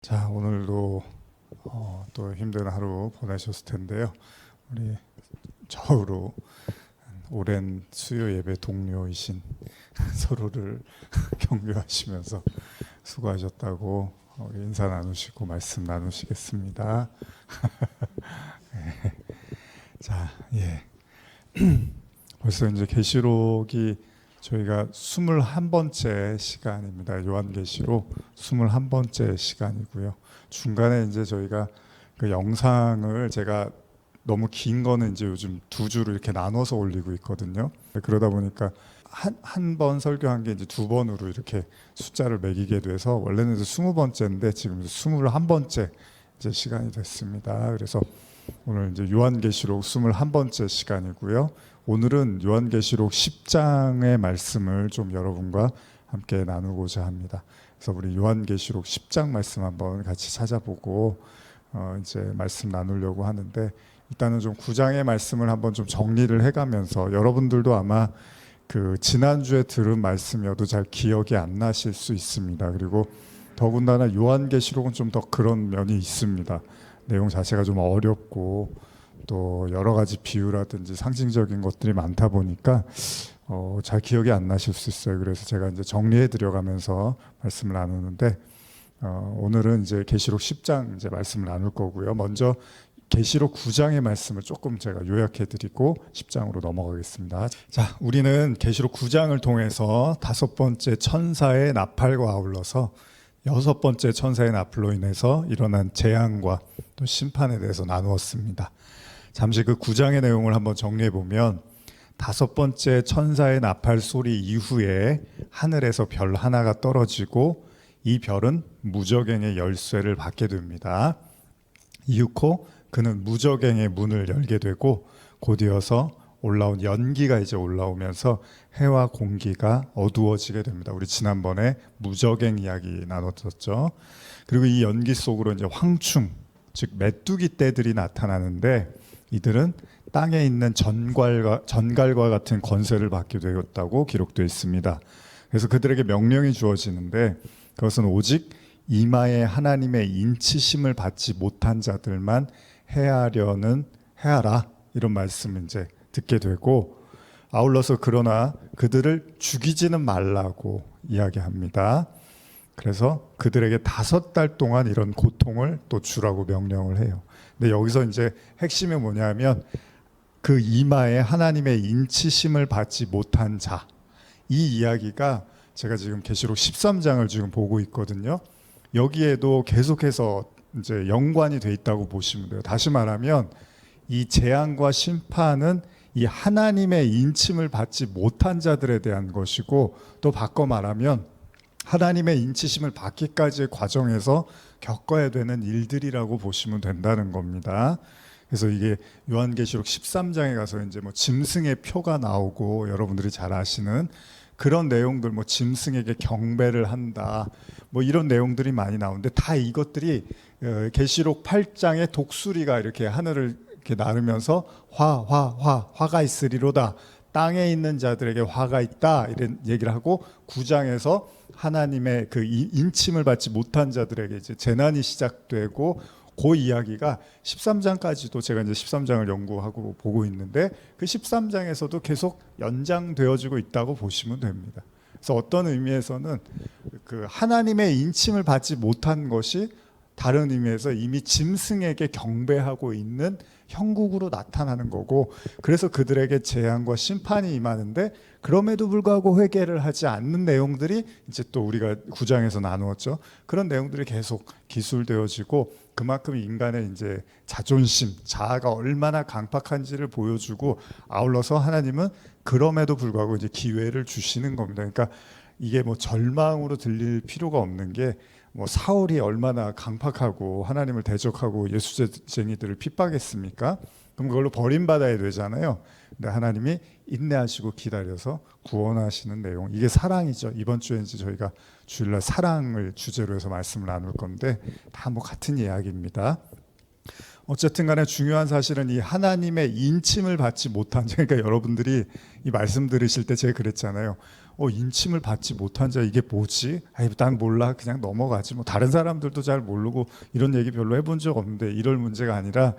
자, 오늘도 또 힘든 하루 보내셨을 텐데요. 우리 저로 오랜 수요 예배 동료이신 서로를 격려하시면서 수고하셨다고 우리 인사 나누시고 말씀 나누시겠습니다. 자, 예. 벌써 이제 계시록이 저희가 21번째 시간입니다. 요한계시록 21번째 시간이고요. 중간에 이제 저희가 그 영상을 제가 너무 긴 거는 이제 요즘 두 주로 이렇게 나눠서 올리고 있거든요. 그러다 보니까 한 번 설교한 게 이제 두 번으로 이렇게 숫자를 매기게 돼서 원래는 이제 20번째인데 지금 21번째 이제 시간이 됐습니다. 그래서 오늘 이제 요한계시록 21번째 시간이고요. 오늘은 요한계시록 10장의 말씀을 좀 여러분과 함께 나누고자 합니다. 그래서 우리 요한계시록 10장 말씀 한번 같이 찾아보고 이제 말씀 나누려고 하는데, 일단은 좀 9장의 말씀을 한번 좀 정리를 해가면서 여러분들도 아마 그 지난주에 들은 말씀이어도 잘 기억이 안 나실 수 있습니다. 그리고 더군다나 요한계시록은 좀 더 그런 면이 있습니다. 내용 자체가 좀 어렵고 또 여러 가지 비유라든지 상징적인 것들이 많다 보니까 잘 기억이 안 나실 수 있어요. 그래서 제가 이제 정리해 드려가면서 말씀을 나누는데, 오늘은 이제 계시록 10장 이제 말씀을 나눌 거고요. 먼저 계시록 9장의 말씀을 조금 제가 요약해 드리고 10장으로 넘어가겠습니다. 자, 우리는 계시록 9장을 통해서 5번째 천사의 나팔과 아울러서 6번째 천사의 나팔로 인해서 일어난 재앙과 또 심판에 대해서 나누었습니다. 잠시 그 9장의 내용을 한번 정리해 보면, 5번째 천사의 나팔 소리 이후에 하늘에서 별 하나가 떨어지고 이 별은 무저갱의 열쇠를 받게 됩니다. 이윽고 그는 무저갱의 문을 열게 되고 곧이어서 올라온 연기가 이제 올라오면서 해와 공기가 어두워지게 됩니다. 우리 지난번에 무저갱 이야기 나눴었죠. 그리고 이 연기 속으로 이제 황충, 즉 메뚜기 떼들이 나타나는데, 이들은 땅에 있는 전갈과 같은 권세를 받게 되었다고 기록되어 있습니다. 그래서 그들에게 명령이 주어지는데, 그것은 오직 이마에 하나님의 인치심을 받지 못한 자들만 해하라, 이런 말씀을 이제 듣게 되고, 아울러서 그러나 그들을 죽이지는 말라고 이야기합니다. 그래서 그들에게 5달 동안 이런 고통을 또 주라고 명령을 해요. 근데 여기서 이제 핵심이 뭐냐면, 그 이마에 하나님의 인치심을 받지 못한 자, 이 이야기가 제가 지금 계시록 13장을 지금 보고 있거든요. 여기에도 계속해서 이제 연관이 돼 있다고 보시면 돼요. 다시 말하면 이 재앙과 심판은 이 하나님의 인침을 받지 못한 자들에 대한 것이고, 또 바꿔 말하면 하나님의 인치심을 받기까지의 과정에서 겪어야 되는 일들이라고 보시면 된다는 겁니다. 그래서 이게 요한계시록 13장에 가서 이제 뭐 짐승의 표가 나오고, 여러분들이 잘 아시는 그런 내용들, 뭐 짐승에게 경배를 한다, 뭐 이런 내용들이 많이 나오는데, 다 이것들이 계시록 8장의 독수리가 이렇게 하늘을 이렇게 나르면서 화가 있으리로다, 땅에 있는 자들에게 화가 있다, 이런 얘기를 하고, 9장에서 하나님의 그 인침을 받지 못한 자들에게 이제 재난이 시작되고, 그 이야기가 13장까지도 제가 이제 13장을 연구하고 보고 있는데, 그 13장에서도 계속 연장되어지고 있다고 보시면 됩니다. 그래서 어떤 의미에서는 그 하나님의 인침을 받지 못한 것이 다른 의미에서 이미 짐승에게 경배하고 있는 형국으로 나타나는 거고, 그래서 그들에게 재앙과 심판이 임하는데, 그럼에도 불구하고 회개를 하지 않는 내용들이 이제 또 우리가 9장에서 나누었죠. 그런 내용들이 계속 기술되어지고, 그만큼 인간의 이제 자존심, 자아가 얼마나 강팍한지를 보여주고, 아울러서 하나님은 그럼에도 불구하고 이제 기회를 주시는 겁니다. 그러니까 이게 뭐 절망으로 들릴 필요가 없는 게, 뭐 사울이 얼마나 강팍하고 하나님을 대적하고 예수쟁이들을 핍박했습니까? 그럼 그걸로 버림받아야 되잖아요. 근데 하나님이 인내하시고 기다려서 구원하시는 내용, 이게 사랑이죠. 이번 주에 이제 저희가 주일날 사랑을 주제로 해서 말씀을 나눌 건데, 다 뭐 같은 이야기입니다. 어쨌든 간에 중요한 사실은 이 하나님의 인침을 받지 못한, 그러니까 여러분들이 이 말씀 들으실 때 제가 그랬잖아요. 인침을 받지 못한 자 이게 뭐지? 난 몰라 그냥 넘어가지 뭐 다른 사람들도 잘 모르고 이런 얘기 별로 해본 적 없는데 이럴 문제가 아니라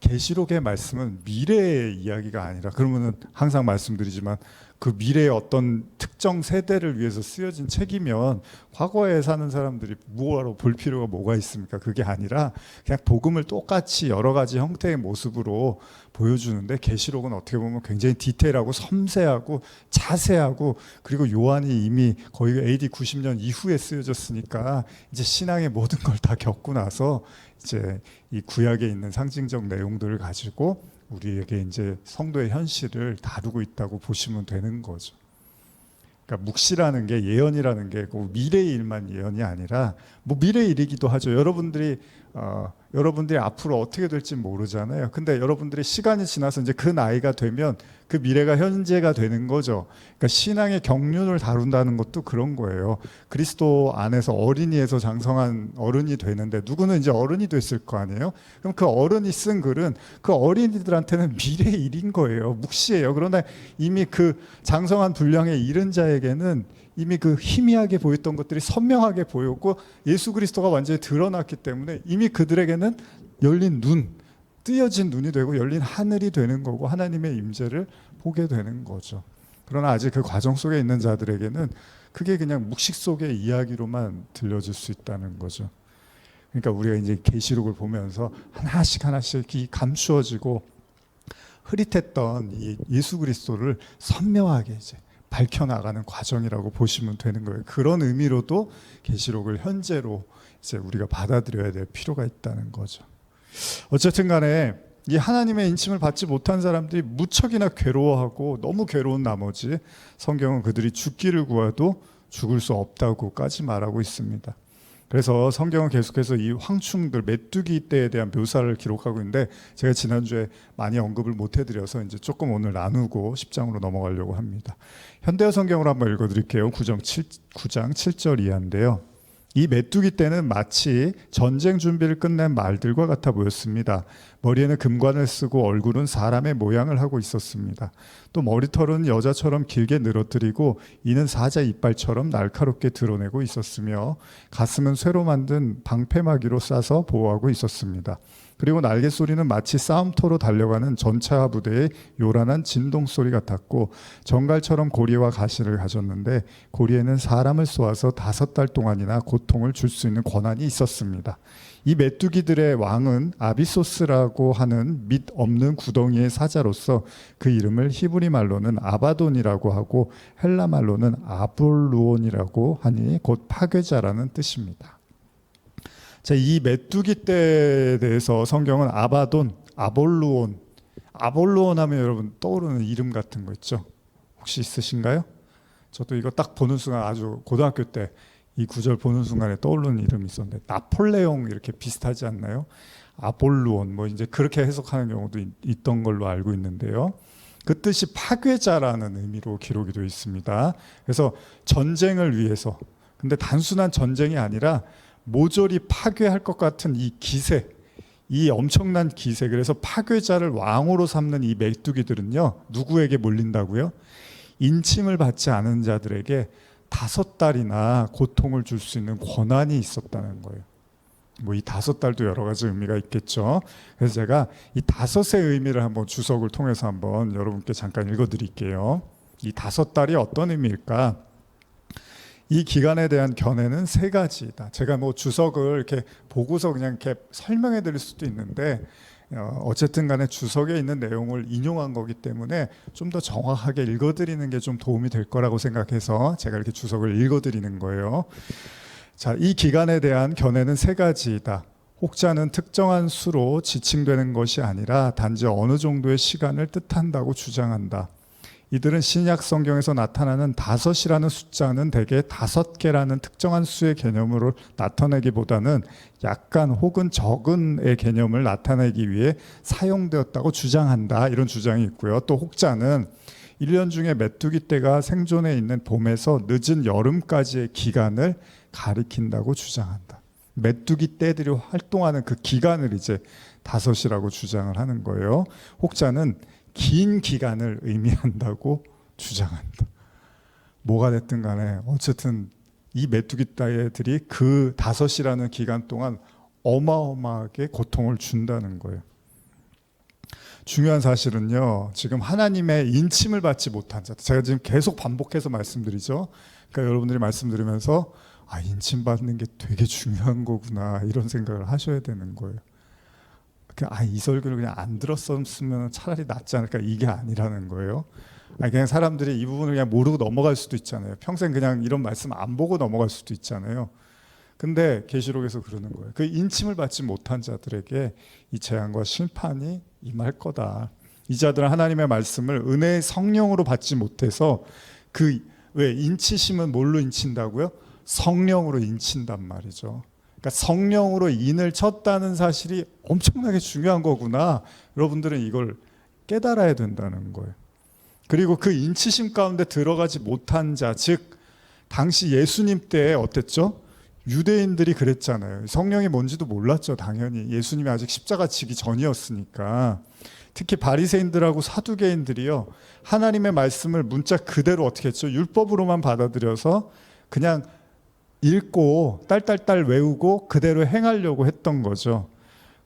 계시록의 말씀은 미래의 이야기가 아니라 그러면은 항상 말씀드리지만 그 미래의 어떤 특정 세대를 위해서 쓰여진 책이면 과거에 사는 사람들이 뭐하러 볼 필요가 뭐가 있습니까? 그게 아니라 그냥 복음을 똑같이 여러 가지 형태의 모습으로 보여주는데 계시록은 어떻게 보면 굉장히 디테일하고 섬세하고 자세하고 그리고 요한이 이미 거의 AD 90년 이후에 쓰여졌으니까 이제 신앙의 모든 걸 다 겪고 나서 이제 이 구약에 있는 상징적 내용들을 가지고 우리에게 이제 성도의 현실을 다루고 있다고 보시면 되는 거죠. 그러니까 묵시라는 게 예언이라는 게 미래의 일만 예언이 아니라 뭐 미래의 일이기도 하죠. 여러분들이 앞으로 어떻게 될지 모르잖아요. 근데 여러분들이 시간이 지나서 이제 그 나이가 되면 그 미래가 현재가 되는 거죠. 그러니까 신앙의 경륜을 다룬다는 것도 그런 거예요. 그리스도 안에서 어린이에서 장성한 어른이 되는데 누구는 이제 어른이 됐을 거 아니에요. 그럼 그 어른이 쓴 글은 그 어린이들한테는 미래의 일인 거예요. 묵시예요. 그러나 이미 그 장성한 분량에 이른 자에게는 이미 그 희미하게 보였던 것들이 선명하게 보였고 예수 그리스도가 완전히 드러났기 때문에 이미 그들에게는 열린 눈, 뜨여진 눈이 되고 열린 하늘이 되는 거고 하나님의 임재를 보게 되는 거죠. 그러나 아직 그 과정 속에 있는 자들에게는 그게 그냥 묵식 속의 이야기로만 들려질 수 있다는 거죠. 그러니까 우리가 이제 계시록을 보면서 하나씩 이 감추어지고 흐릿했던 이 예수 그리스도를 선명하게 이제 밝혀나가는 과정이라고 보시면 되는 거예요. 그런 의미로도 계시록을 현재로 이제 우리가 받아들여야 될 필요가 있다는 거죠. 어쨌든 간에 이 하나님의 인침을 받지 못한 사람들이 무척이나 괴로워하고 너무 괴로운 나머지 성경은 그들이 죽기를 구해도 죽을 수 없다고까지 말하고 있습니다. 그래서 성경은 계속해서 이 황충들 메뚜기 떼에 대한 묘사를 기록하고 있는데 제가 지난주에 많이 언급을 못 해드려서 이제 조금 오늘 나누고 10장으로 넘어가려고 합니다. 현대어 성경으로 한번 읽어드릴게요. 9장 7절 이하인데요. 이 메뚜기 떼는 마치 전쟁 준비를 끝낸 말들과 같아 보였습니다. 머리에는 금관을 쓰고 얼굴은 사람의 모양을 하고 있었습니다. 또 머리털은 여자처럼 길게 늘어뜨리고 이는 사자 이빨처럼 날카롭게 드러내고 있었으며 가슴은 쇠로 만든 방패막이로 싸서 보호하고 있었습니다. 그리고 날개 소리는 마치 싸움터로 달려가는 전차 부대의 요란한 진동 소리 같았고 정갈처럼 고리와 가시를 가졌는데 고리에는 사람을 쏘아서 5달 동안이나 고통을 줄 수 있는 권한이 있었습니다. 이 메뚜기들의 왕은 아비소스라고 하는 밑 없는 구덩이의 사자로서 그 이름을 히브리 말로는 아바돈이라고 하고 헬라 말로는 아볼루온이라고 하니 곧 파괴자라는 뜻입니다. 자, 이 메뚜기 떼에 대해서 성경은 아바돈, 아볼루온 하면 여러분 떠오르는 이름 같은 거 있죠? 혹시 있으신가요? 저도 이거 딱 보는 순간 아주 고등학교 때 이 구절 보는 순간에 떠오르는 이름이 있었는데 나폴레옹 이렇게 비슷하지 않나요? 아볼루온 뭐 이제 그렇게 해석하는 경우도 있던 걸로 알고 있는데요. 그 뜻이 파괴자라는 의미로 기록이 되어 있습니다. 그래서 전쟁을 위해서 근데 단순한 전쟁이 아니라 모조리 파괴할 것 같은 이 기세, 이 엄청난 기세, 그래서 파괴자를 왕으로 삼는 이 메뚜기들은요 누구에게 몰린다고요? 인침을 받지 않은 자들에게 5달이나 고통을 줄 수 있는 권한이 있었다는 거예요. 뭐 이 5달도 여러 가지 의미가 있겠죠. 그래서 제가 이 5의 의미를 한번 주석을 통해서 한번 여러분께 잠깐 읽어드릴게요. 이 5달이 어떤 의미일까? 이 기간에 대한 견해는 3가지다. 제가 뭐 주석을 이렇게 보고서 그냥 이렇게 설명해 드릴 수도 있는데 어쨌든 간에 주석에 있는 내용을 인용한 거기 때문에 좀 더 정확하게 읽어드리는 게 좀 도움이 될 거라고 생각해서 제가 이렇게 주석을 읽어드리는 거예요. 자, 이 기간에 대한 견해는 3가지이다. 혹자는 특정한 수로 지칭되는 것이 아니라 단지 어느 정도의 시간을 뜻한다고 주장한다. 이들은 신약 성경에서 나타나는 5이라는 숫자는 대개 5개라는 특정한 수의 개념으로 나타내기보다는 약간 혹은 적은의 개념을 나타내기 위해 사용되었다고 주장한다. 이런 주장이 있고요. 또 혹자는 1년 중에 메뚜기 떼가 생존해 있는 봄에서 늦은 여름까지의 기간을 가리킨다고 주장한다. 메뚜기 떼들이 활동하는 그 기간을 이제 5이라고 주장을 하는 거예요. 혹자는 긴 기간을 의미한다고 주장한다. 뭐가 됐든 간에 어쨌든 이 메뚜기 떼들이 그 5이라는 기간 동안 어마어마하게 고통을 준다는 거예요. 중요한 사실은요, 지금 하나님의 인침을 받지 못한 자들, 제가 지금 계속 반복해서 말씀드리죠. 그러니까 여러분들이 말씀드리면서 인침 받는 게 되게 중요한 거구나, 이런 생각을 하셔야 되는 거예요. 이 설교를 그냥 안 들었으면 차라리 낫지 않을까, 이게 아니라는 거예요. 그냥 사람들이 이 부분을 그냥 모르고 넘어갈 수도 있잖아요. 평생 그냥 이런 말씀 안 보고 넘어갈 수도 있잖아요. 근데 계시록에서 그러는 거예요. 그 인침을 받지 못한 자들에게 이 재앙과 심판이 임할 거다. 이 자들은 하나님의 말씀을 은혜의 성령으로 받지 못해서 왜 인치심은 뭘로 인친다고요? 성령으로 인친단 말이죠. 그러니까 성령으로 인을 쳤다는 사실이 엄청나게 중요한 거구나. 여러분들은 이걸 깨달아야 된다는 거예요. 그리고 그 인치심 가운데 들어가지 못한 자, 즉 당시 예수님 때 어땠죠? 유대인들이 그랬잖아요. 성령이 뭔지도 몰랐죠. 당연히 예수님이 아직 십자가 지기 전이었으니까. 특히 바리새인들하고 사두개인들이요, 하나님의 말씀을 문자 그대로 어떻게 했죠? 율법으로만 받아들여서 그냥 읽고 딸딸딸 외우고 그대로 행하려고 했던 거죠.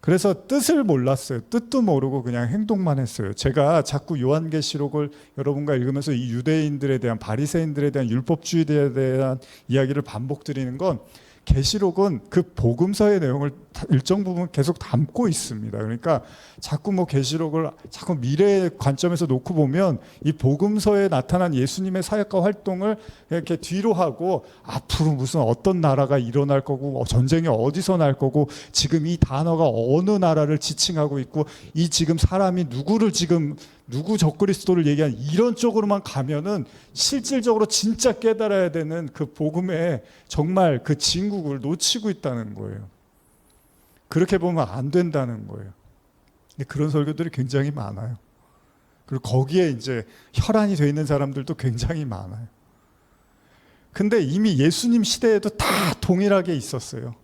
그래서 뜻을 몰랐어요. 뜻도 모르고 그냥 행동만 했어요. 제가 자꾸 요한계시록을 여러분과 읽으면서 이 유대인들에 대한, 바리새인들에 대한, 율법주의에 대한 이야기를 반복드리는 건, 계시록은 그 복음서의 내용을 일정 부분 계속 담고 있습니다. 그러니까 자꾸 계시록을 자꾸 미래의 관점에서 놓고 보면 이 복음서에 나타난 예수님의 사역과 활동을 이렇게 뒤로 하고, 앞으로 무슨 어떤 나라가 일어날 거고, 전쟁이 어디서 날 거고, 지금 이 단어가 어느 나라를 지칭하고 있고, 이 지금 사람이 누구 적그리스도를 얘기한, 이런 쪽으로만 가면은 실질적으로 진짜 깨달아야 되는 그 복음의 정말 그 진국을 놓치고 있다는 거예요. 그렇게 보면 안 된다는 거예요. 그런 설교들이 굉장히 많아요. 그리고 거기에 이제 혈안이 돼 있는 사람들도 굉장히 많아요. 근데 이미 예수님 시대에도 다 동일하게 있었어요.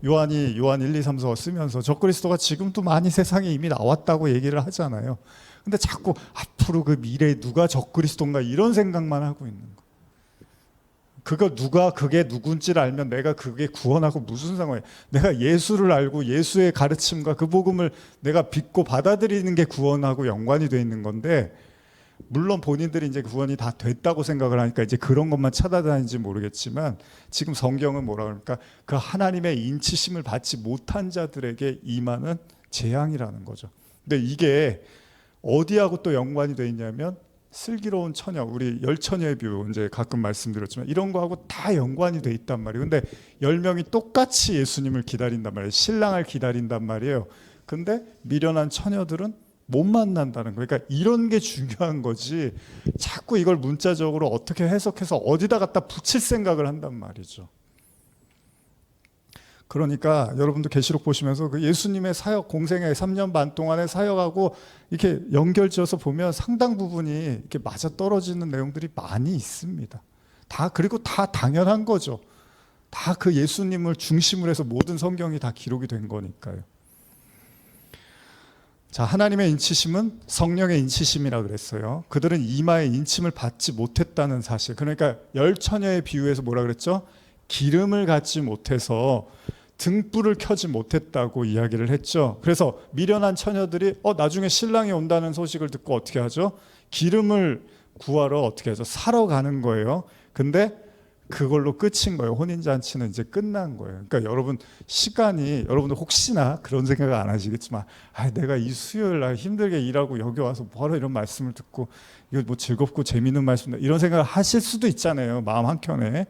요한 1, 2, 3, 4 쓰면서 적그리스도가 지금도 많이 세상에 이미 나왔다고 얘기를 하잖아요. 근데 자꾸 앞으로 그 미래에 누가 적그리스도인가, 이런 생각만 하고 있는 거예요. 그게 누군지를 알면 내가 그게 구원하고 무슨 상관이야. 내가 예수를 알고 예수의 가르침과 그 복음을 내가 믿고 받아들이는 게 구원하고 연관이 돼 있는 건데, 물론 본인들이 이제 구원이 다 됐다고 생각을 하니까 이제 그런 것만 찾아다니는지 모르겠지만, 지금 성경은 뭐라 그러니까 그 하나님의 인치심을 받지 못한 자들에게 임하는 재앙이라는 거죠. 근데 이게 어디하고 또 연관이 돼 있냐면, 슬기로운 처녀, 우리 10처녀의 뷰 이제 가끔 말씀드렸지만 이런 거하고 다 연관이 돼 있단 말이에요. 근데 10명이 똑같이 예수님을 기다린단 말이에요. 신랑을 기다린단 말이에요. 근데 미련한 처녀들은 못 만난다는 거예요. 그러니까 이런 게 중요한 거지, 자꾸 이걸 문자적으로 어떻게 해석해서 어디다 갖다 붙일 생각을 한단 말이죠. 그러니까 여러분도 계시록 보시면서 그 예수님의 사역, 공생애 3년 반 동안의 사역하고 이렇게 연결지어서 보면 상당 부분이 이렇게 맞아 떨어지는 내용들이 많이 있습니다. 그리고 다 당연한 거죠. 다 그 예수님을 중심으로 해서 모든 성경이 다 기록이 된 거니까요. 자, 하나님의 인치심은 성령의 인치심이라 그랬어요. 그들은 이마에 인침을 받지 못했다는 사실. 그러니까 10처녀의 비유에서 뭐라 그랬죠? 기름을 갖지 못해서 등불을 켜지 못했다고 이야기를 했죠. 그래서 미련한 처녀들이 나중에 신랑이 온다는 소식을 듣고 어떻게 하죠? 기름을 구하러 어떻게 하죠? 사러 가는 거예요. 근데 그걸로 끝인 거예요. 혼인잔치는 이제 끝난 거예요. 그러니까 여러분들 혹시나 그런 생각을 안 하시겠지만, 내가 이 수요일 날 힘들게 일하고 여기 와서 뭐하러 이런 말씀을 듣고, 이거 뭐 즐겁고 재미있는 말씀, 이런 생각을 하실 수도 있잖아요, 마음 한켠에.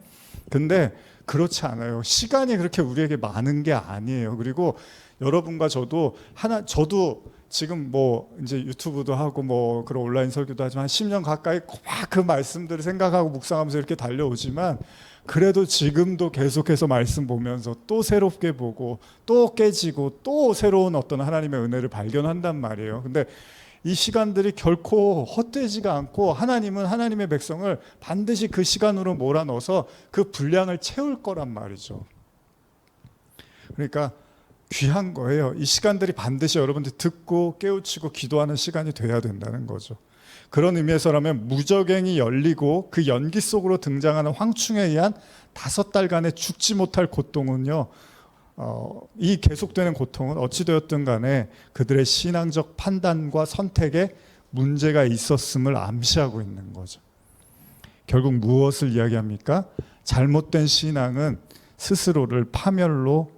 근데 그렇지 않아요. 시간이 그렇게 우리에게 많은 게 아니에요. 그리고 여러분과 저도 지금 이제 유튜브도 하고 그런 온라인 설교도 하지만 한 10년 가까이 막 그 말씀들을 생각하고 묵상하면서 이렇게 달려오지만, 그래도 지금도 계속해서 말씀 보면서 또 새롭게 보고 또 깨지고 또 새로운 어떤 하나님의 은혜를 발견한단 말이에요. 근데 이 시간들이 결코 헛되지가 않고, 하나님은 하나님의 백성을 반드시 그 시간으로 몰아넣어서 그 분량을 채울 거란 말이죠. 그러니까 귀한 거예요. 이 시간들이 반드시 여러분들이 듣고 깨우치고 기도하는 시간이 돼야 된다는 거죠. 그런 의미에서라면 무적행이 열리고 그 연기 속으로 등장하는 황충에 의한 5달간의 죽지 못할 고통은요, 이 계속되는 고통은 어찌되었든 간에 그들의 신앙적 판단과 선택에 문제가 있었음을 암시하고 있는 거죠. 결국 무엇을 이야기합니까? 잘못된 신앙은 스스로를 파멸로,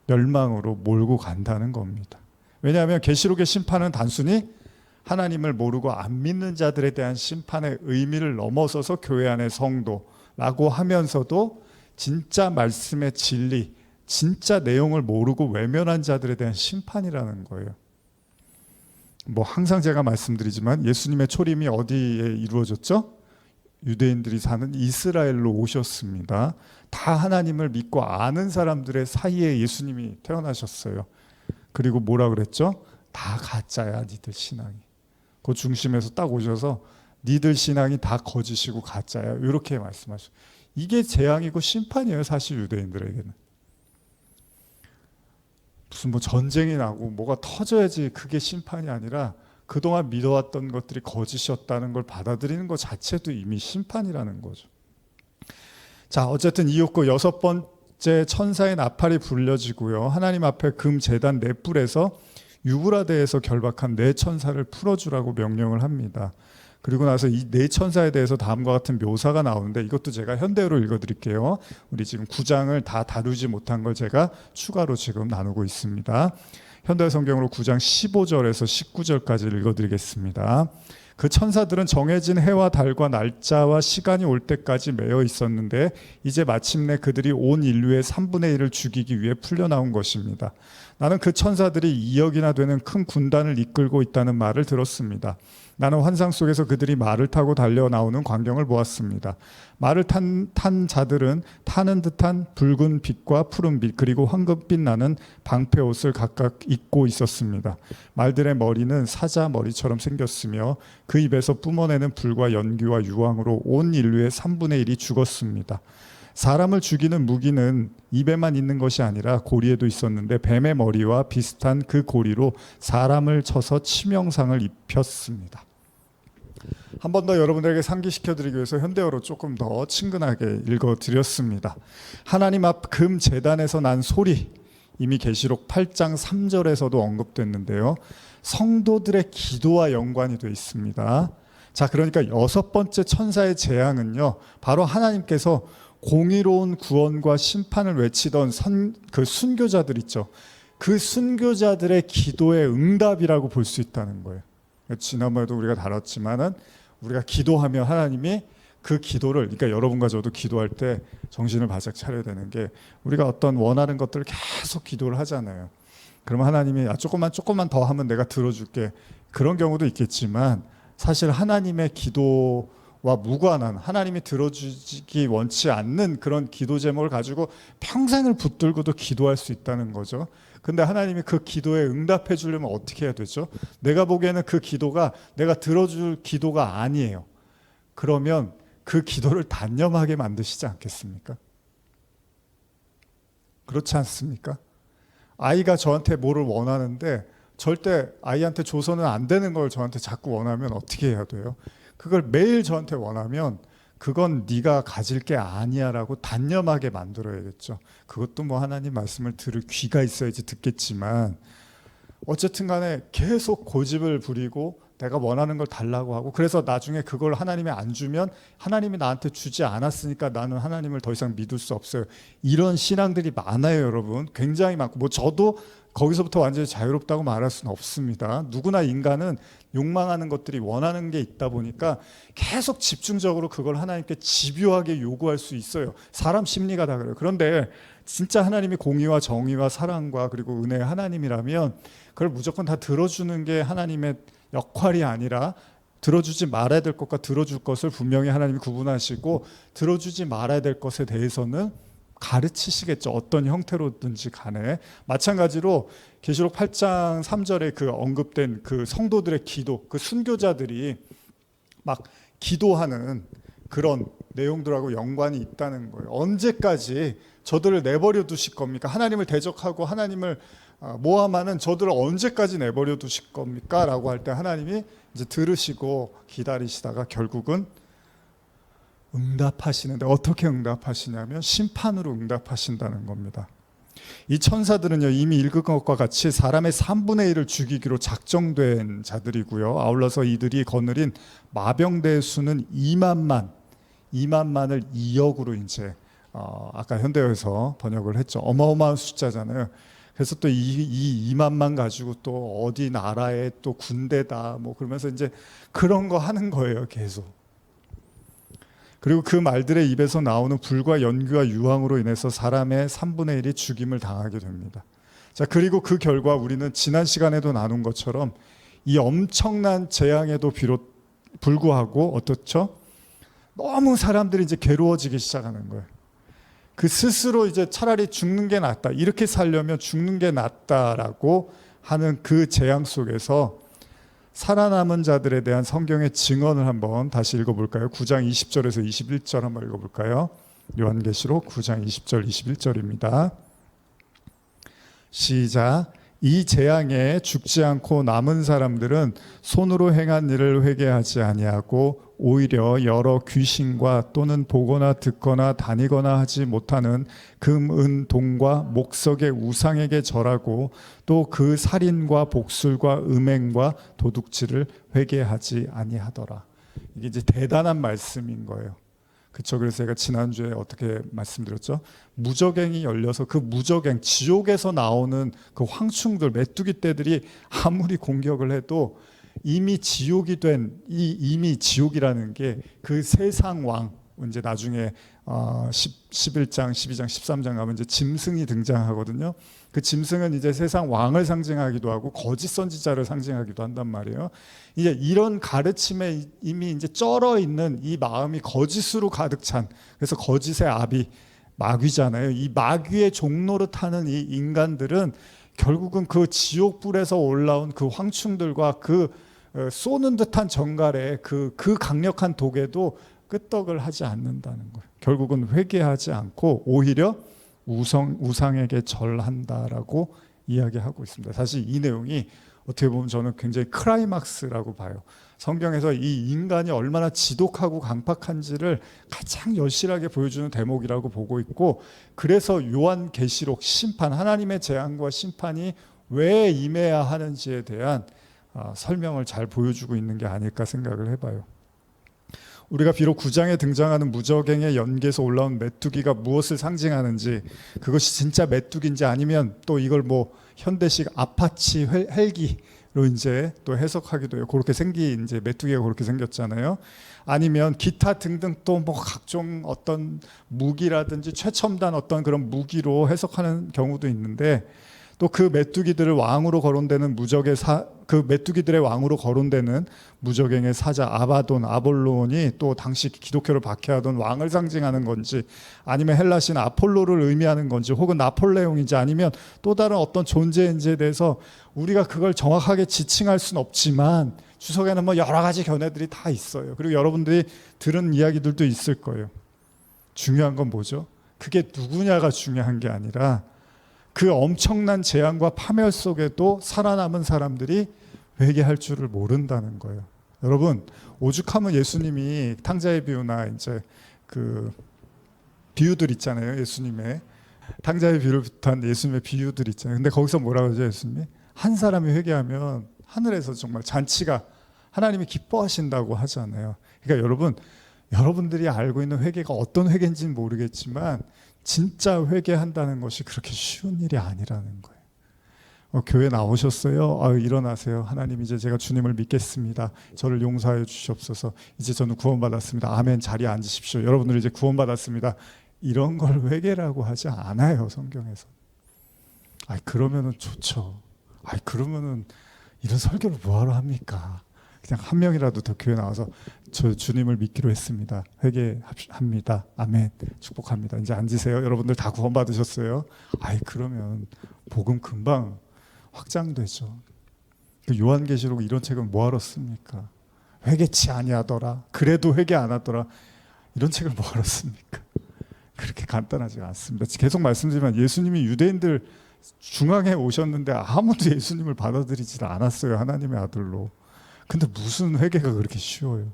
멸망으로 몰고 간다는 겁니다. 왜냐하면 계시록의 심판은 단순히 하나님을 모르고 안 믿는 자들에 대한 심판의 의미를 넘어서서 교회 안의 성도라고 하면서도 진짜 말씀의 진리, 진짜 내용을 모르고 외면한 자들에 대한 심판이라는 거예요. 항상 제가 말씀드리지만 예수님의 초림이 어디에 이루어졌죠? 유대인들이 사는 이스라엘로 오셨습니다. 다 하나님을 믿고 아는 사람들의 사이에 예수님이 태어나셨어요. 그리고 뭐라 그랬죠? 다 가짜야, 니들 신앙이. 그 중심에서 딱 오셔서 니들 신앙이 다 거짓이고 가짜야, 이렇게 말씀하셨어요. 이게 재앙이고 심판이에요, 사실 유대인들에게는. 무슨 전쟁이 나고 뭐가 터져야지 그게 심판이 아니라 그동안 믿어왔던 것들이 거짓이었다는 걸 받아들이는 것 자체도 이미 심판이라는 거죠. 자, 어쨌든 이윽고 6번째 천사의 나팔이 불려지고요, 하나님 앞에 금 제단 네 뿔에서 유브라데에서 결박한 네 천사를 풀어주라고 명령을 합니다. 그리고 나서 이 네 천사에 대해서 다음과 같은 묘사가 나오는데, 이것도 제가 현대어로 읽어드릴게요. 우리 지금 9장을 다 다루지 못한 걸 제가 추가로 지금 나누고 있습니다. 현대 성경으로 9장 15절에서 19절까지 읽어드리겠습니다. 그 천사들은 정해진 해와 달과 날짜와 시간이 올 때까지 매여 있었는데 이제 마침내 그들이 온 인류의 3분의 1을 죽이기 위해 풀려나온 것입니다. 나는 그 천사들이 2억이나 되는 큰 군단을 이끌고 있다는 말을 들었습니다. 나는 환상 속에서 그들이 말을 타고 달려 나오는 광경을 보았습니다. 말을 탄 자들은 타는 듯한 붉은 빛과 푸른 빛 그리고 황금빛 나는 방패 옷을 각각 입고 있었습니다. 말들의 머리는 사자 머리처럼 생겼으며 그 입에서 뿜어내는 불과 연기와 유황으로 온 인류의 3분의 1이 죽었습니다. 사람을 죽이는 무기는 입에만 있는 것이 아니라 고리에도 있었는데 뱀의 머리와 비슷한 그 고리로 사람을 쳐서 치명상을 입혔습니다. 한 번 더 여러분들에게 상기시켜드리기 위해서 현대어로 조금 더 친근하게 읽어드렸습니다. 하나님 앞 금 제단에서 난 소리, 이미 계시록 8장 3절에서도 언급됐는데요, 성도들의 기도와 연관이 되어 있습니다. 자, 그러니까 6번째 천사의 재앙은요, 바로 하나님께서 공의로운 구원과 심판을 외치던 그 순교자들 있죠. 그 순교자들의 기도의 응답이라고 볼 수 있다는 거예요. 지난번에도 우리가 다뤘지만은 우리가 기도하면 하나님이 그 기도를, 그러니까 여러분과 저도 기도할 때 정신을 바짝 차려야 되는 게, 우리가 어떤 원하는 것들을 계속 기도를 하잖아요. 그러면 하나님이 조금만 더 하면 내가 들어줄게, 그런 경우도 있겠지만 사실 하나님의 기도와 무관한, 하나님이 들어주기 원치 않는 그런 기도 제목을 가지고 평생을 붙들고도 기도할 수 있다는 거죠. 근데 하나님이 그 기도에 응답해 주려면 어떻게 해야 되죠? 내가 보기에는 그 기도가 내가 들어줄 기도가 아니에요. 그러면 그 기도를 단념하게 만드시지 않겠습니까? 그렇지 않습니까? 아이가 저한테 뭐를 원하는데 절대 아이한테 줘서는 안 되는 걸 저한테 자꾸 원하면 어떻게 해야 돼요? 그걸 매일 저한테 원하면 그건 네가 가질 게 아니야 라고 단념하게 만들어야겠죠. 그것도 하나님 말씀을 들을 귀가 있어야지 듣겠지만, 어쨌든 간에 계속 고집을 부리고 내가 원하는 걸 달라고 하고, 그래서 나중에 그걸 하나님이 안 주면 하나님이 나한테 주지 않았으니까 나는 하나님을 더 이상 믿을 수 없어요. 이런 신앙들이 많아요, 여러분. 굉장히 많고, 저도 거기서부터 완전히 자유롭다고 말할 수는 없습니다. 누구나 인간은 욕망하는 것들이, 원하는 게 있다 보니까 계속 집중적으로 그걸 하나님께 집요하게 요구할 수 있어요. 사람 심리가 다 그래요. 그런데 진짜 하나님이 공의와 정의와 사랑과 그리고 은혜의 하나님이라면 그걸 무조건 다 들어주는 게 하나님의 역할이 아니라, 들어주지 말아야 될 것과 들어줄 것을 분명히 하나님이 구분하시고 들어주지 말아야 될 것에 대해서는 가르치시겠죠. 어떤 형태로든지 간에. 마찬가지로 계시록 8장 3절에 그 언급된 그 성도들의 기도, 그 순교자들이 막 기도하는 그런 내용들하고 연관이 있다는 거예요. 언제까지 저들을 내버려 두실 겁니까? 하나님을 대적하고 하나님을 모하마는 저들을 언제까지 내버려 두실 겁니까? 라고 할 때 하나님이 이제 들으시고 기다리시다가 결국은 응답하시는데, 어떻게 응답하시냐면 심판으로 응답하신다는 겁니다. 이 천사들은요, 이미 읽은 것과 같이 사람의 3분의 1을 죽이기로 작정된 자들이고요. 아울러서 이들이 거느린 마병대의 수는 2만만을 2억으로 이제 아까 현대어에서 번역을 했죠. 어마어마한 숫자잖아요. 그래서 또 이 2만만 가지고 또 어디 나라의 또 군대다 뭐 그러면서 이제 그런 거 하는 거예요, 계속. 그리고 그 말들의 입에서 나오는 불과 연기와 유황으로 인해서 사람의 3분의 1이 죽임을 당하게 됩니다. 자, 그리고 그 결과 우리는 지난 시간에도 나눈 것처럼 이 엄청난 재앙에도 불구하고 어떻죠? 너무 사람들이 이제 괴로워지기 시작하는 거예요. 그 스스로 이제 차라리 죽는 게 낫다, 이렇게 살려면 죽는 게 낫다라고 하는 그 재앙 속에서 살아남은 자들에 대한 성경의 증언을 한번 다시 읽어볼까요? 9장 20절에서 21절 한번 읽어볼까요? 요한계시록 9장 20절 21절입니다. 시작. 이 재앙에 죽지 않고 남은 사람들은 손으로 행한 일을 회개하지 아니하고 오히려 여러 귀신과 또는 보거나 듣거나 다니거나 하지 못하는 금, 은, 동과 목석의 우상에게 절하고 또 그 살인과 복술과 음행과 도둑질을 회개하지 아니하더라. 이게 이제 대단한 말씀인 거예요. 그렇죠. 그래서 제가 지난주에 어떻게 말씀드렸죠? 무저갱이 열려서 그 무저갱, 지옥에서 나오는 그 황충들, 메뚜기 떼들이 아무리 공격을 해도 이미 지옥이 된 이미 지옥이라는 게 그 세상 왕, 이제 나중에 11장, 12장, 13장 가면 이제 짐승이 등장하거든요. 그 짐승은 이제 세상 왕을 상징하기도 하고 거짓 선지자를 상징하기도 한단 말이에요. 이제 이런 가르침에 이미 이제 쩔어 있는 이 마음이 거짓으로 가득 찬, 그래서 거짓의 아비 마귀잖아요. 이 마귀의 종로를 타는 이 인간들은 결국은 그 지옥불에서 올라온 그 황충들과 그 쏘는 듯한 정갈의 그 강력한 독에도 끄떡을 하지 않는다는 거예요. 결국은 회개하지 않고 오히려 우상에게 절한다라고 이야기하고 있습니다. 사실 이 내용이 어떻게 보면 저는 굉장히 클라이막스라고 봐요. 성경에서 이 인간이 얼마나 지독하고 강팍한지를 가장 여실하게 보여주는 대목이라고 보고 있고, 그래서 요한계시록 심판, 하나님의 재앙과 심판이 왜 임해야 하는지에 대한 설명을 잘 보여주고 있는 게 아닐까 생각을 해봐요. 우리가 비록 9장에 등장하는 무저갱의 연기에서 올라온 메뚜기가 무엇을 상징하는지, 그것이 진짜 메뚜기인지 아니면 또 이걸 뭐 현대식 아파치 헬기로 이제 또 해석하기도 해요. 그렇게 생긴 이제 메뚜기가 그렇게 생겼잖아요. 아니면 기타 등등 또 뭐 각종 어떤 무기라든지 최첨단 어떤 그런 무기로 해석하는 경우도 있는데, 또 그 메뚜기들을 왕으로 거론되는 그 메뚜기들의 왕으로 거론되는 무저갱의 사자 아바돈, 아볼론이 또 당시 기독교를 박해하던 왕을 상징하는 건지, 아니면 헬라신 아폴로를 의미하는 건지, 혹은 나폴레옹인지, 아니면 또 다른 어떤 존재인지에 대해서 우리가 그걸 정확하게 지칭할 수는 없지만 주석에는 뭐 여러 가지 견해들이 다 있어요. 그리고 여러분들이 들은 이야기들도 있을 거예요. 중요한 건 뭐죠? 그게 누구냐가 중요한 게 아니라 그 엄청난 재앙과 파멸 속에도 살아남은 사람들이 회개할 줄을 모른다는 거예요. 여러분, 오죽하면 예수님이 탕자의 비유나 이제 그 비유들 있잖아요. 예수님의 탕자의 비유를 비롯한 예수님의 비유들 있잖아요. 근데 거기서 뭐라고 하죠, 예수님이? 한 사람이 회개하면 하늘에서 정말 잔치가, 하나님이 기뻐하신다고 하잖아요. 그러니까 여러분들이 알고 있는 회개가 어떤 회개인지는 모르겠지만 진짜 회개한다는 것이 그렇게 쉬운 일이 아니라는 거예요. 교회 나오셨어요? 일어나세요. 하나님, 이제 제가 주님을 믿겠습니다. 저를 용서하여 주시옵소서. 이제 저는 구원받았습니다. 아멘. 자리에 앉으십시오. 여러분들 이제 구원받았습니다. 이런 걸 회개라고 하지 않아요, 성경에서. 그러면은 좋죠. 그러면은 이런 설교를 뭐하러 합니까? 그냥 한 명이라도 더 교회 나와서 저 주님을 믿기로 했습니다. 회개합니다. 아멘. 축복합니다. 이제 앉으세요. 여러분들 다 구원 받으셨어요. 그러면 복음 금방 확장되죠. 요한계시록 이런 책은 뭐하러 씁니까? 회개치 아니하더라. 그래도 회개 안 하더라. 이런 책을 뭐하러 씁니까? 그렇게 간단하지가 않습니다. 계속 말씀드리지만 예수님이 유대인들 중앙에 오셨는데 아무도 예수님을 받아들이지 않았어요. 하나님의 아들로. 근데 무슨 회개가 그렇게 쉬워요?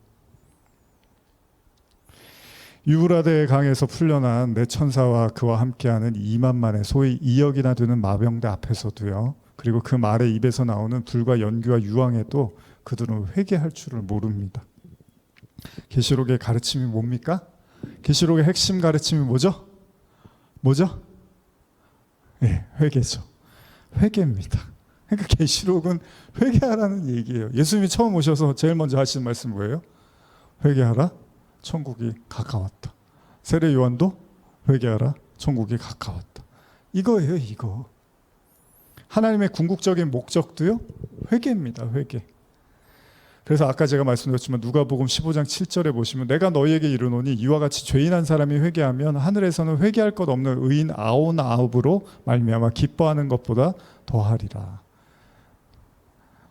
유브라데 강에서 풀려난 내 천사와 그와 함께하는 2만만의 소위 2억이나 되는 마병대 앞에서도요. 그리고 그 말의 입에서 나오는 불과 연기와 유황에도 그들은 회개할 줄을 모릅니다. 계시록의 가르침이 뭡니까? 계시록의 핵심 가르침이 뭐죠? 뭐죠? 네, 회개죠. 회개입니다. 그러니까 계시록은 회개하라는 얘기예요. 예수님이 처음 오셔서 제일 먼저 하신 말씀 뭐예요? 회개하라, 천국이 가까웠다. 세례 요한도 회개하라, 천국이 가까웠다. 이거예요, 이거. 하나님의 궁극적인 목적도요, 회개입니다, 회개. 그래서 아까 제가 말씀드렸지만 누가복음 15장 7절에 보시면 내가 너희에게 이르노니 이와 같이 죄인한 사람이 회개하면 하늘에서는 회개할 것 없는 의인 99으로 말미암아 기뻐하는 것보다 더하리라.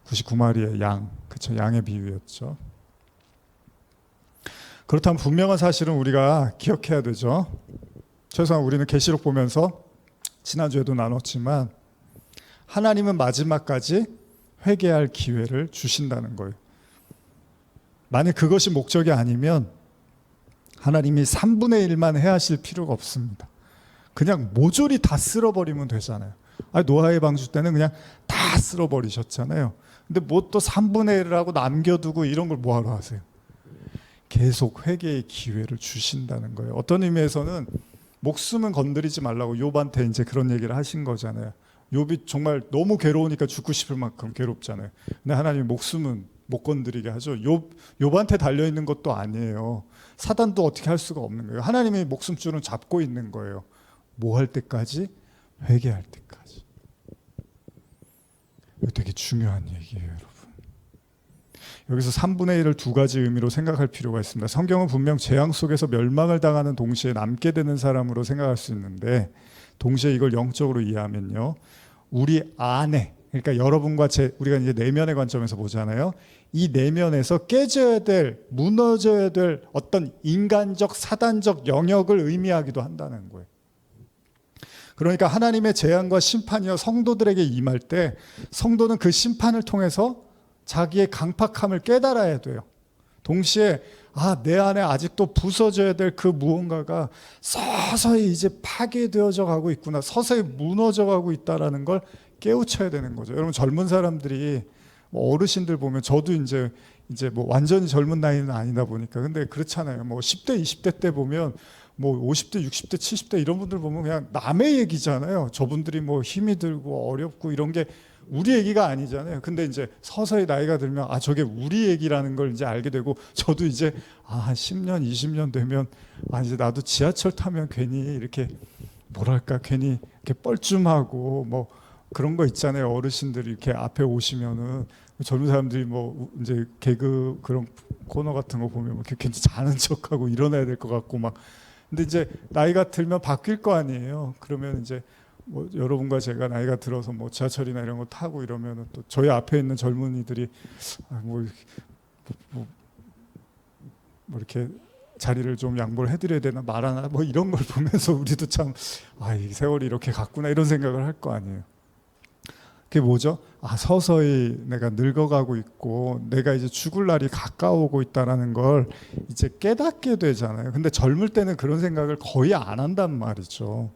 99마리의 양, 그쵸, 양의 비유였죠. 그렇다면 분명한 사실은 우리가 기억해야 되죠. 최소한 우리는 계시록 보면서 지난주에도 나눴지만 하나님은 마지막까지 회개할 기회를 주신다는 거예요. 만약 그것이 목적이 아니면 하나님이 3분의 1만 해하실 필요가 없습니다. 그냥 모조리 다 쓸어버리면 되잖아요. 노아의 방주 때는 그냥 다 쓸어버리셨잖아요. 근데 뭐 또 3분의 1을 하고 남겨두고 이런 걸 뭐하러 하세요? 계속 회개의 기회를 주신다는 거예요. 어떤 의미에서는 목숨은 건드리지 말라고 욥한테 이제 그런 얘기를 하신 거잖아요. 욥이 정말 너무 괴로우니까 죽고 싶을 만큼 괴롭잖아요. 근데 하나님이 목숨은 못 건드리게 하죠. 욥한테 달려있는 것도 아니에요. 사단도 어떻게 할 수가 없는 거예요. 하나님이 목숨줄은 잡고 있는 거예요. 뭐 할 때까지? 회개할 때까지. 이거 되게 중요한 얘기예요, 여러분. 여기서 3분의 1을 두 가지 의미로 생각할 필요가 있습니다. 성경은 분명 재앙 속에서 멸망을 당하는 동시에 남게 되는 사람으로 생각할 수 있는데 동시에 이걸 영적으로 이해하면요, 우리 안에, 그러니까 여러분과 우리가 이제 내면의 관점에서 보잖아요. 이 내면에서 깨져야 될, 무너져야 될 어떤 인간적, 사단적 영역을 의미하기도 한다는 거예요. 그러니까 하나님의 재앙과 심판이요 성도들에게 임할 때 성도는 그 심판을 통해서 자기의 강팍함을 깨달아야 돼요. 동시에 내 안에 아직도 부서져야 될 그 무언가가 서서히 이제 파괴되어져 가고 있구나, 서서히 무너져 가고 있다라는 걸 깨우쳐야 되는 거죠. 여러분, 젊은 사람들이 어르신들 보면, 저도 이제 뭐 완전히 젊은 나이는 아니다 보니까, 근데 그렇잖아요. 뭐 10대 20대 때 보면 뭐 50대 60대 70대 이런 분들 보면 그냥 남의 얘기잖아요. 저분들이 뭐 힘이 들고 어렵고 이런 게 우리 얘기가 아니잖아요. 근데 이제 서서히 나이가 들면 저게 우리 얘기라는 걸 이제 알게 되고, 저도 이제 한 10년 20년 되면 이제 나도 지하철 타면 괜히 이렇게 뭐랄까, 괜히 이렇게 뻘쭘하고 뭐 그런 거 있잖아요. 어르신들이 이렇게 앞에 오시면은 젊은 사람들이 뭐 이제 개그 그런 코너 같은 거 보면 뭐 괜히 자는 척하고 일어나야 될 것 같고 막. 근데 이제 나이가 들면 바뀔 거 아니에요. 그러면 이제 뭐 여러분과 제가 나이가 들어서 뭐 지하철이나 이런 거 타고 이러면은 또 저희 앞에 있는 젊은이들이 뭐 이렇게 자리를 좀 양보를 해드려야 되나 말하나 뭐 이런 걸 보면서 우리도 참 이 세월이 이렇게 갔구나 이런 생각을 할 거 아니에요. 그게 뭐죠? 서서히 내가 늙어가고 있고 내가 이제 죽을 날이 가까워오고 있다라는 걸 이제 깨닫게 되잖아요. 근데 젊을 때는 그런 생각을 거의 안 한단 말이죠.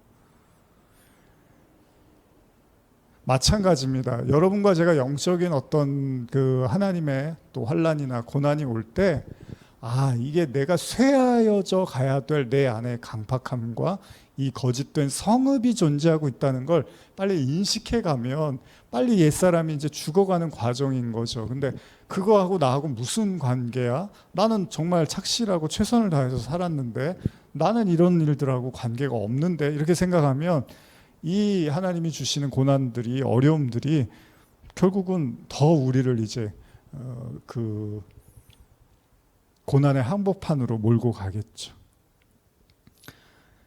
마찬가지입니다. 여러분과 제가 영적인 어떤 그 하나님의 또 환난이나 고난이 올 때 이게 내가 쇠하여져 가야 될 내 안의 강팍함과 이 거짓된 성읍이 존재하고 있다는 걸 빨리 인식해 가면 빨리 옛사람이 이제 죽어가는 과정인 거죠. 근데 그거하고 나하고 무슨 관계야? 나는 정말 착실하고 최선을 다해서 살았는데 나는 이런 일들하고 관계가 없는데, 이렇게 생각하면 이 하나님이 주시는 고난들이, 어려움들이 결국은 더 우리를 이제 그 고난의 항복판으로 몰고 가겠죠.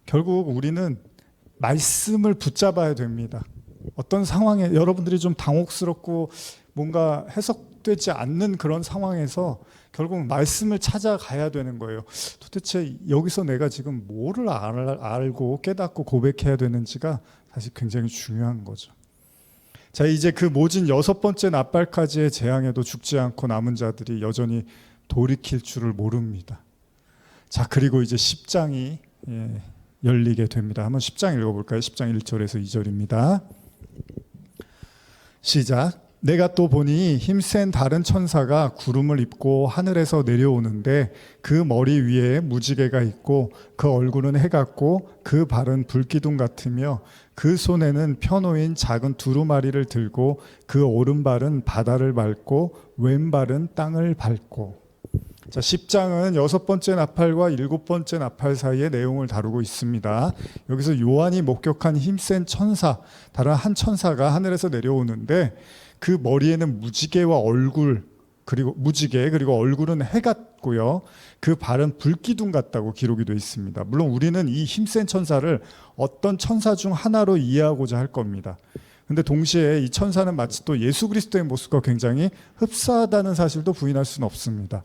결국 우리는 말씀을 붙잡아야 됩니다. 어떤 상황에 여러분들이 좀 당혹스럽고 뭔가 해석되지 않는 그런 상황에서 결국 말씀을 찾아가야 되는 거예요. 도대체 여기서 내가 지금 뭐를 알고 깨닫고 고백해야 되는지가 사실 굉장히 중요한 거죠. 자, 이제 그 모진 6번째 나팔까지의 재앙에도 죽지 않고 남은 자들이 여전히 돌이킬 줄을 모릅니다. 자, 그리고 이제 10장이 열리게 됩니다. 한번 10장 읽어볼까요? 10장 1절에서 2절입니다. 시작. 내가 또 보니 힘센 다른 천사가 구름을 입고 하늘에서 내려오는데 그 머리 위에 무지개가 있고 그 얼굴은 해 같고 그 발은 불기둥 같으며 그 손에는 펴놓인 작은 두루마리를 들고 그 오른발은 바다를 밟고 왼발은 땅을 밟고. 자, 10장은 6번째 나팔과 7번째 나팔 사이의 내용을 다루고 있습니다. 여기서 요한이 목격한 힘센 천사, 다른 한 천사가 하늘에서 내려오는데 그 머리에는 무지개와 얼굴, 그리고 얼굴은 해 같고요. 그 발은 불기둥 같다고 기록이 되어 있습니다. 물론 우리는 이 힘센 천사를 어떤 천사 중 하나로 이해하고자 할 겁니다. 근데 동시에 이 천사는 마치 또 예수 그리스도의 모습과 굉장히 흡사하다는 사실도 부인할 수는 없습니다.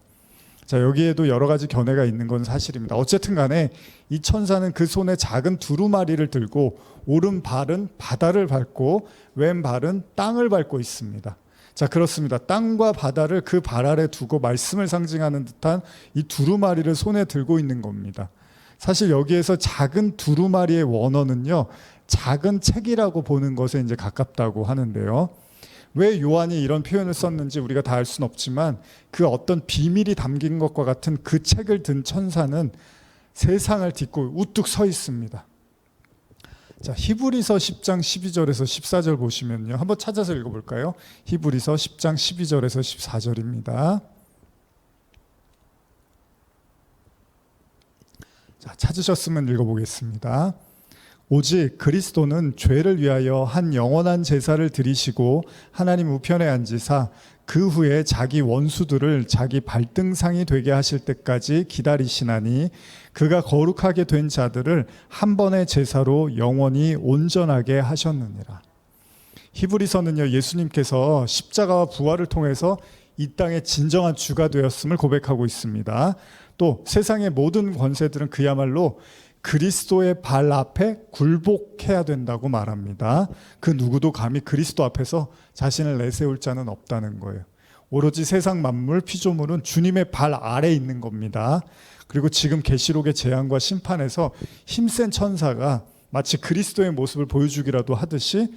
자, 여기에도 여러 가지 견해가 있는 건 사실입니다. 어쨌든 간에 이 천사는 그 손에 작은 두루마리를 들고 오른발은 바다를 밟고 왼발은 땅을 밟고 있습니다. 자, 그렇습니다. 땅과 바다를 그 발 아래 두고 말씀을 상징하는 듯한 이 두루마리를 손에 들고 있는 겁니다. 사실 여기에서 작은 두루마리의 원어는요, 작은 책이라고 보는 것에 이제 가깝다고 하는데요. 왜 요한이 이런 표현을 썼는지 우리가 다 알 수는 없지만 그 어떤 비밀이 담긴 것과 같은 그 책을 든 천사는 세상을 딛고 우뚝 서 있습니다. 자, 히브리서 10장 12절에서 14절 보시면요. 한번 찾아서 읽어볼까요? 히브리서 10장 12절에서 14절입니다. 자, 찾으셨으면 읽어보겠습니다. 오직 그리스도는 죄를 위하여 한 영원한 제사를 드리시고 하나님 우편에 앉으사 그 후에 자기 원수들을 자기 발등상이 되게 하실 때까지 기다리시나니 그가 거룩하게 된 자들을 한 번의 제사로 영원히 온전하게 하셨느니라. 히브리서는요, 예수님께서 십자가와 부활을 통해서 이 땅의 진정한 주가 되었음을 고백하고 있습니다. 또 세상의 모든 권세들은 그야말로 그리스도의 발 앞에 굴복해야 된다고 말합니다. 그 누구도 감히 그리스도 앞에서 자신을 내세울 자는 없다는 거예요. 오로지 세상 만물 피조물은 주님의 발 아래에 있는 겁니다. 그리고 지금 계시록의 재앙과 심판에서 힘센 천사가 마치 그리스도의 모습을 보여주기라도 하듯이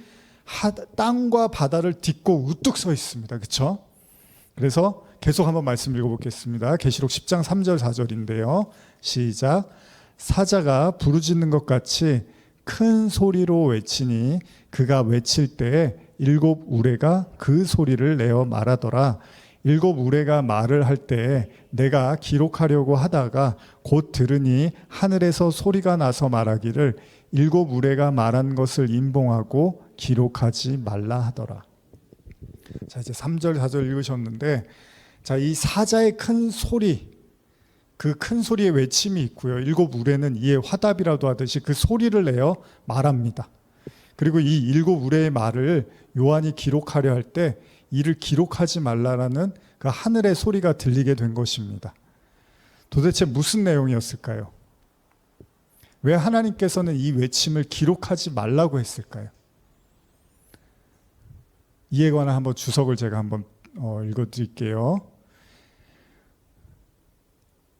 땅과 바다를 딛고 우뚝 서 있습니다. 그렇죠? 그래서 계속 한번 말씀 읽어보겠습니다. 계시록 10장 3절 4절인데요. 시작. 사자가 부르짖는 것 같이 큰 소리로 외치니 그가 외칠 때에 7 우레가 그 소리를 내어 말하더라. 7 우레가 말을 할 때에 내가 기록하려고 하다가 곧 들으니 하늘에서 소리가 나서 말하기를 7 우레가 말한 것을 임봉하고 기록하지 말라 하더라. 자, 이제 3절 4절 읽으셨는데, 자, 이 사자의 큰 소리, 그 큰 소리의 외침이 있고요. 7 우레는 이에 화답이라도 하듯이 그 소리를 내어 말합니다. 그리고 이 7 우레의 말을 요한이 기록하려 할 때 이를 기록하지 말라라는 그 하늘의 소리가 들리게 된 것입니다. 도대체 무슨 내용이었을까요? 왜 하나님께서는 이 외침을 기록하지 말라고 했을까요? 이에 관한 한번 주석을 제가 한번 읽어드릴게요.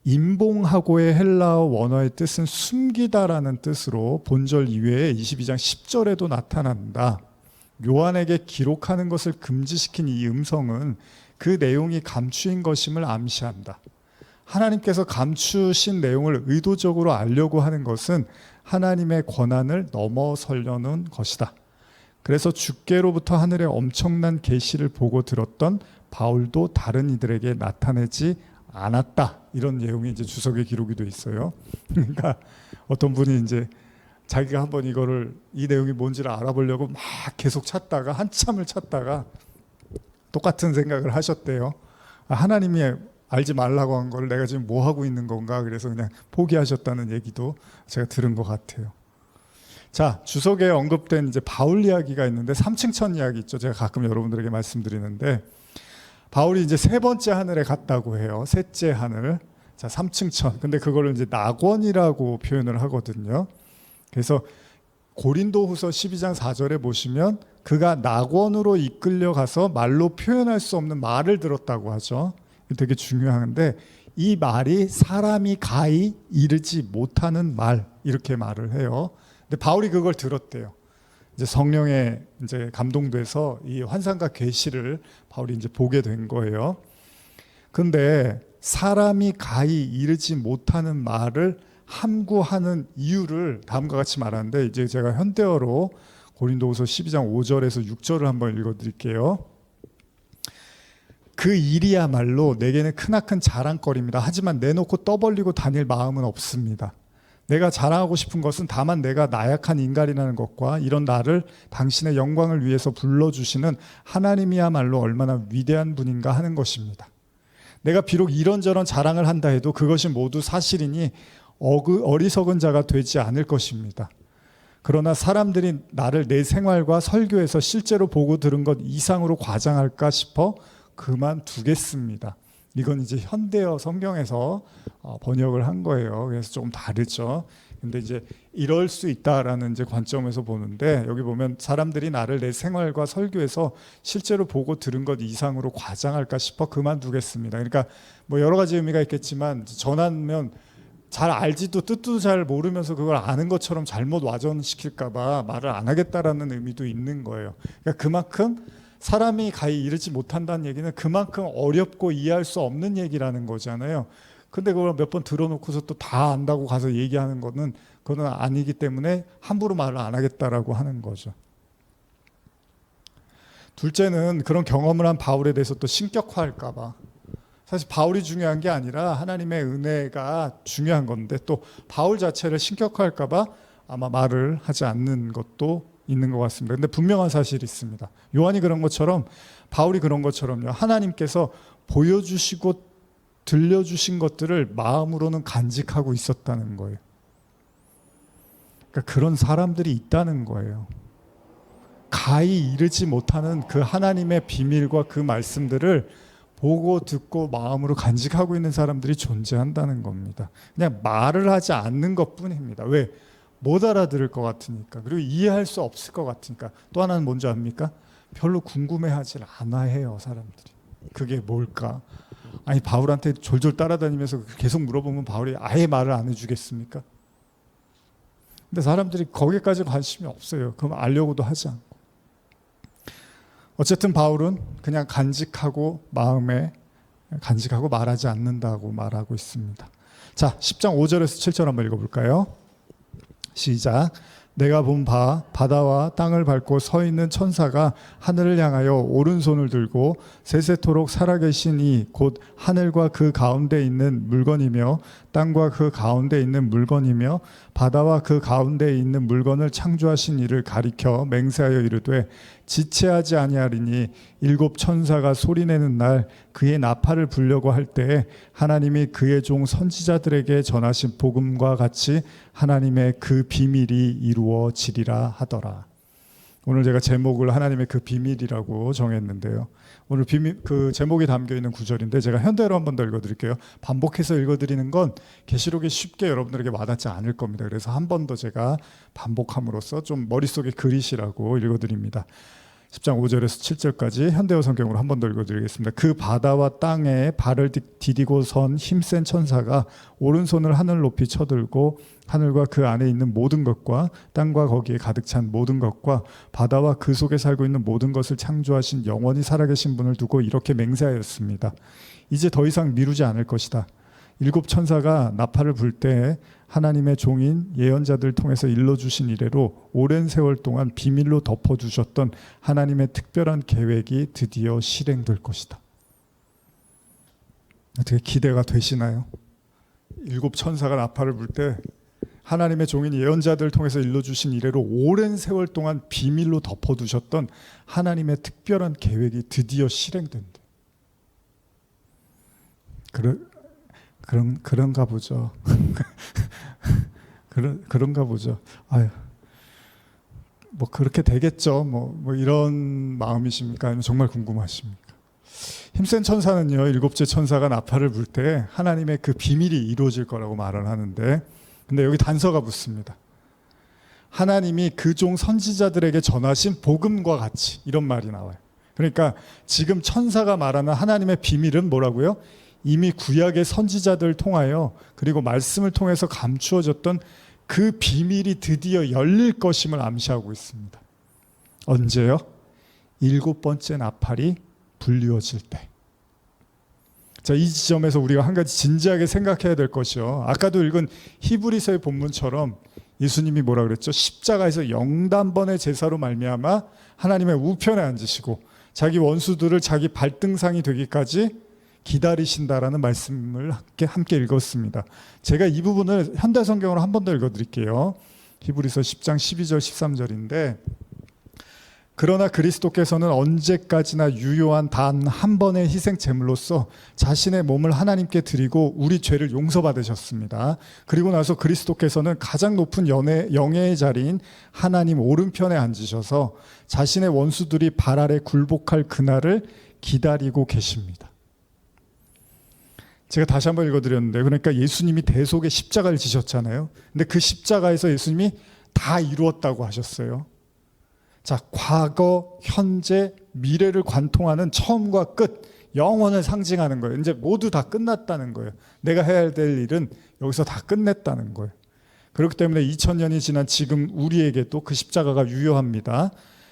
임봉하고의 헬라어 원어의 뜻은 숨기다라는 뜻으로 본절 이외에 22장 10절에도 나타난다. 요한에게 기록하는 것을 금지시킨 이 음성은 그 내용이 감추인 것임을 암시한다. 하나님께서 감추신 내용을 의도적으로 알려고 하는 것은 하나님의 권한을 넘어서려는 것이다. 그래서 주께로부터 하늘의 엄청난 계시를 보고 들었던 바울도 다른 이들에게 나타내지 않았다. 이런 내용이 이제 주석에 기록이 돼 있어요. 그러니까 어떤 분이 이제 자기가 한번 이 내용이 뭔지를 알아보려고 막 계속 찾다가 한참을 찾다가 똑같은 생각을 하셨대요. 하나님이 알지 말라고 한 걸 내가 지금 뭐 하고 있는 건가? 그래서 그냥 포기하셨다는 얘기도 제가 들은 것 같아요. 자, 주석에 언급된 이제 바울 이야기가 있는데 3층 천 이야기 있죠. 제가 가끔 여러분들에게 말씀드리는데 바울이 이제 3번째 하늘에 갔다고 해요. 셋째 하늘. 자, 3층 천. 근데 그거를 이제 낙원이라고 표현을 하거든요. 그래서 고린도후서 12장 4절에 보시면 그가 낙원으로 이끌려가서 말로 표현할 수 없는 말을 들었다고 하죠. 되게 중요한데 이 말이 사람이 가히 이르지 못하는 말, 이렇게 말을 해요. 근데 바울이 그걸 들었대요. 이제 성령에 이제 감동돼서 이 환상과 계시를 바울이 이제 보게 된 거예요. 근데 사람이 가히 이르지 못하는 말을 함구하는 이유를 다음과 같이 말하는데, 이제 제가 현대어로 고린도후서 12장 5절에서 6절을 한번 읽어드릴게요. 그 일이야말로 내게는 크나큰 자랑거리입니다. 하지만 내놓고 떠벌리고 다닐 마음은 없습니다. 내가 자랑하고 싶은 것은 다만 내가 나약한 인간이라는 것과 이런 나를 당신의 영광을 위해서 불러주시는 하나님이야말로 얼마나 위대한 분인가 하는 것입니다. 내가 비록 이런저런 자랑을 한다 해도 그것이 모두 사실이니 어리석은 자가 되지 않을 것입니다. 그러나 사람들이 나를 내 생활과 설교에서 실제로 보고 들은 것 이상으로 과장할까 싶어 그만두겠습니다. 이건 이제 현대어 성경에서 번역을 한 거예요. 그래서 조금 다르죠. 근데 이제 이럴 수 있다라는 이제 관점에서 보는데, 여기 보면 사람들이 나를 내 생활과 설교에서 실제로 보고 들은 것 이상으로 과장할까 싶어 그만두겠습니다. 그러니까 뭐 여러 가지 의미가 있겠지만, 전하면 잘 알지도 뜻도 잘 모르면서 그걸 아는 것처럼 잘못 와전시킬까 봐 말을 안 하겠다라는 의미도 있는 거예요. 그러니까 그만큼 사람이 가히 이르지 못한다는 얘기는 그만큼 어렵고 이해할 수 없는 얘기라는 거잖아요. 근데 그걸 몇 번 들어놓고서 또 다 안다고 가서 얘기하는 거는 그건 아니기 때문에 함부로 말을 안 하겠다라고 하는 거죠. 둘째는 그런 경험을 한 바울에 대해서 또 신격화할까 봐. 사실 바울이 중요한 게 아니라 하나님의 은혜가 중요한 건데, 또 바울 자체를 신격화할까 봐 아마 말을 하지 않는 것도 있는 것 같습니다. 근데 분명한 사실이 있습니다. 요한이 그런 것처럼, 바울이 그런 것처럼요, 하나님께서 보여주시고 들려주신 것들을 마음으로는 간직하고 있었다는 거예요. 그러니까 그런 사람들이 있다는 거예요. 가히 이르지 못하는 그 하나님의 비밀과 그 말씀들을 보고 듣고 마음으로 간직하고 있는 사람들이 존재한다는 겁니다. 그냥 말을 하지 않는 것뿐입니다. 왜? 못 알아들을 것 같으니까, 그리고 이해할 수 없을 것 같으니까. 또 하나는 뭔지 압니까? 별로 궁금해하지 않아 해요, 사람들이. 그게 뭘까? 아니, 바울한테 졸졸 따라다니면서 계속 물어보면 바울이 아예 말을 안 해주겠습니까? 근데 사람들이 거기까지 관심이 없어요. 그럼 알려고도 하지 않고. 어쨌든 바울은 그냥 간직하고 마음에 간직하고 말하지 않는다고 말하고 있습니다. 자, 10장 5절에서 7절 한번 읽어볼까요? 시작. 내가 본 바 바다와 땅을 밟고 서 있는 천사가 하늘을 향하여 오른손을 들고 세세토록 살아계신 이 곧 하늘과 그 가운데 있는 물건이며 땅과 그 가운데 있는 물건이며 바다와 그 가운데 있는 물건을 창조하신 이를 가리켜 맹세하여 이르되 지체하지 아니하리니 일곱 천사가 소리내는 날 그의 나팔을 불려고 할 때에 하나님이 그의 종 선지자들에게 전하신 복음과 같이 하나님의 그 비밀이 이루어지리라 하더라. 오늘 제가 제목을 하나님의 그 비밀이라고 정했는데요. 오늘 비밀, 그 제목이 담겨 있는 구절인데 제가 현대로 한 번 더 읽어드릴게요. 반복해서 읽어드리는 건 계시록이 쉽게 여러분들에게 와닿지 않을 겁니다. 그래서 한 번 더 제가 반복함으로써 좀 머릿속에 그리시라고 읽어드립니다. 10장 5절에서 7절까지 현대어 성경으로 한 번 더 읽어드리겠습니다. 그 바다와 땅에 발을 디디고 선 힘센 천사가 오른손을 하늘 높이 쳐들고 하늘과 그 안에 있는 모든 것과 땅과 거기에 가득 찬 모든 것과 바다와 그 속에 살고 있는 모든 것을 창조하신 영원히 살아계신 분을 두고 이렇게 맹세하였습니다. 이제 더 이상 미루지 않을 것이다. 일곱 천사가 나팔을 불 때 하나님의 종인 예언자들 통해서 일러주신 이래로 오랜 세월 동안 비밀로 덮어두셨던 하나님의 특별한 계획이 드디어 실행될 것이다. 어떻게 기대가 되시나요? 일곱 천사가 나팔을 불 때 하나님의 종인 예언자들 통해서 일러주신 이래로 오랜 세월 동안 비밀로 덮어두셨던 하나님의 특별한 계획이 드디어 실행된다. 그런가 보죠. 그런가 보죠. 아유, 뭐 그렇게 되겠죠. 뭐 이런 마음이십니까? 아니면 정말 궁금하십니까? 힘센 천사는요, 일곱째 천사가 나팔을 불 때 하나님의 그 비밀이 이루어질 거라고 말을 하는데, 근데 여기 단서가 붙습니다. 하나님이 그 종 선지자들에게 전하신 복음과 같이, 이런 말이 나와요. 그러니까 지금 천사가 말하는 하나님의 비밀은 뭐라고요? 이미 구약의 선지자들을 통하여 그리고 말씀을 통해서 감추어졌던 그 비밀이 드디어 열릴 것임을 암시하고 있습니다. 언제요? 7번째 나팔이 불리워질 때. 자, 이 지점에서 우리가 한 가지 진지하게 생각해야 될 것이요. 아까도 읽은 히브리서의 본문처럼 예수님이 뭐라 그랬죠? 십자가에서 영단번의 제사로 말미암아 하나님의 우편에 앉으시고 자기 원수들을 자기 발등상이 되기까지 기다리신다라는 말씀을 함께 읽었습니다. 제가 이 부분을 현대성경으로 한 번 더 읽어드릴게요. 히브리서 10장 12절 13절인데, 그러나 그리스도께서는 언제까지나 유효한 단 한 번의 희생 제물로서 자신의 몸을 하나님께 드리고 우리 죄를 용서받으셨습니다. 그리고 나서 그리스도께서는 가장 높은 영예의 자리인 하나님 오른편에 앉으셔서 자신의 원수들이 발 아래 굴복할 그날을 기다리고 계십니다. 제가 다시 한번 읽어드렸는데, 그러니까 예수님이 대속의 십자가를 지셨잖아요. 근데 그 십자가에서 예수님이 다 이루었다고 하셨어요. 자, 과거, 현재, 미래를 관통하는 처음과 끝, 영원을 상징하는 거예요. 이제 모두 다 끝났다는 거예요. 내가 해야 될 일은 여기서 다 끝냈다는 거예요. 그렇기 때문에 2000년이 지난 지금 우리에게도 그 십자가가 유효합니다.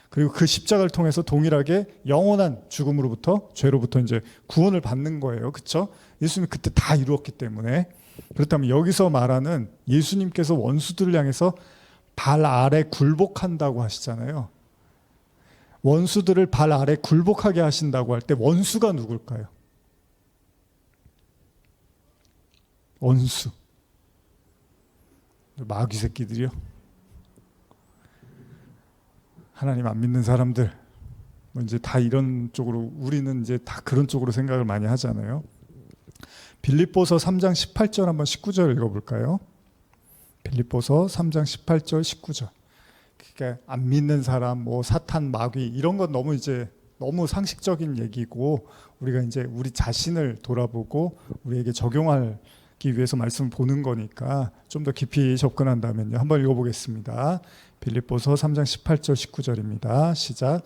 그리고 그 십자가를 통해서 동일하게 영원한 죽음으로부터, 죄로부터 이제 구원을 받는 거예요. 그렇죠? 예수님이 그때 다 이루었기 때문에. 그렇다면 여기서 말하는 예수님께서 원수들을 향해서 발 아래 굴복한다고 하시잖아요. 원수들을 발 아래 굴복하게 하신다고 할 때 원수가 누굴까요? 원수. 마귀 새끼들이요. 하나님 안 믿는 사람들. 뭐 이제 다 이런 쪽으로, 우리는 이제 다 그런 쪽으로 생각을 많이 하잖아요. 빌립보서 3장 18절 한번 19절 읽어볼까요? 빌립보서 3장 18절 19절. 그러니까 안 믿는 사람, 뭐 사탄, 마귀 이런 건 너무 이제 너무 상식적인 얘기고, 우리가 이제 우리 자신을 돌아보고 우리에게 적용하기 위해서 말씀을 보는 거니까 좀 더 깊이 접근한다면요. 한번 읽어보겠습니다. 빌립보서 3장 18절 19절입니다. 시작.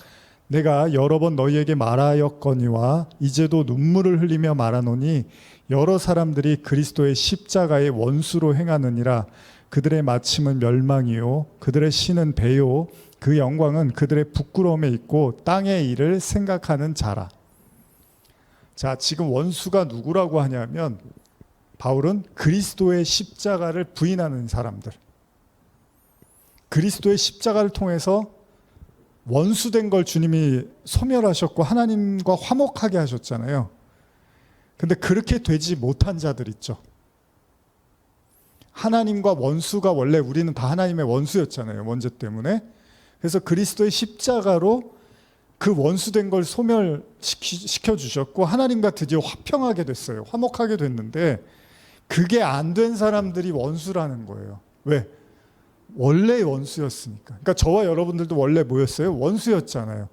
내가 여러 번 너희에게 말하였거니와 이제도 눈물을 흘리며 말하노니 여러 사람들이 그리스도의 십자가의 원수로 행하느니라. 그들의 마침은 멸망이요 그들의 신은 배요 그 영광은 그들의 부끄러움에 있고 땅의 일을 생각하는 자라. 자, 지금 원수가 누구라고 하냐면 바울은 그리스도의 십자가를 부인하는 사람들, 그리스도의 십자가를 통해서 원수된 걸 주님이 소멸하셨고 하나님과 화목하게 하셨잖아요. 근데 그렇게 되지 못한 자들 있죠. 하나님과 원수가, 원래 우리는 다 하나님의 원수였잖아요. 원죄 때문에. 그래서 그리스도의 십자가로 그 원수된 걸 소멸시켜 주셨고 하나님과 드디어 화평하게 됐어요. 화목하게 됐는데 그게 안 된 사람들이 원수라는 거예요. 왜? 원래 원수였으니까. 그러니까 저와 여러분들도 원래 뭐였어요? 원수였잖아요.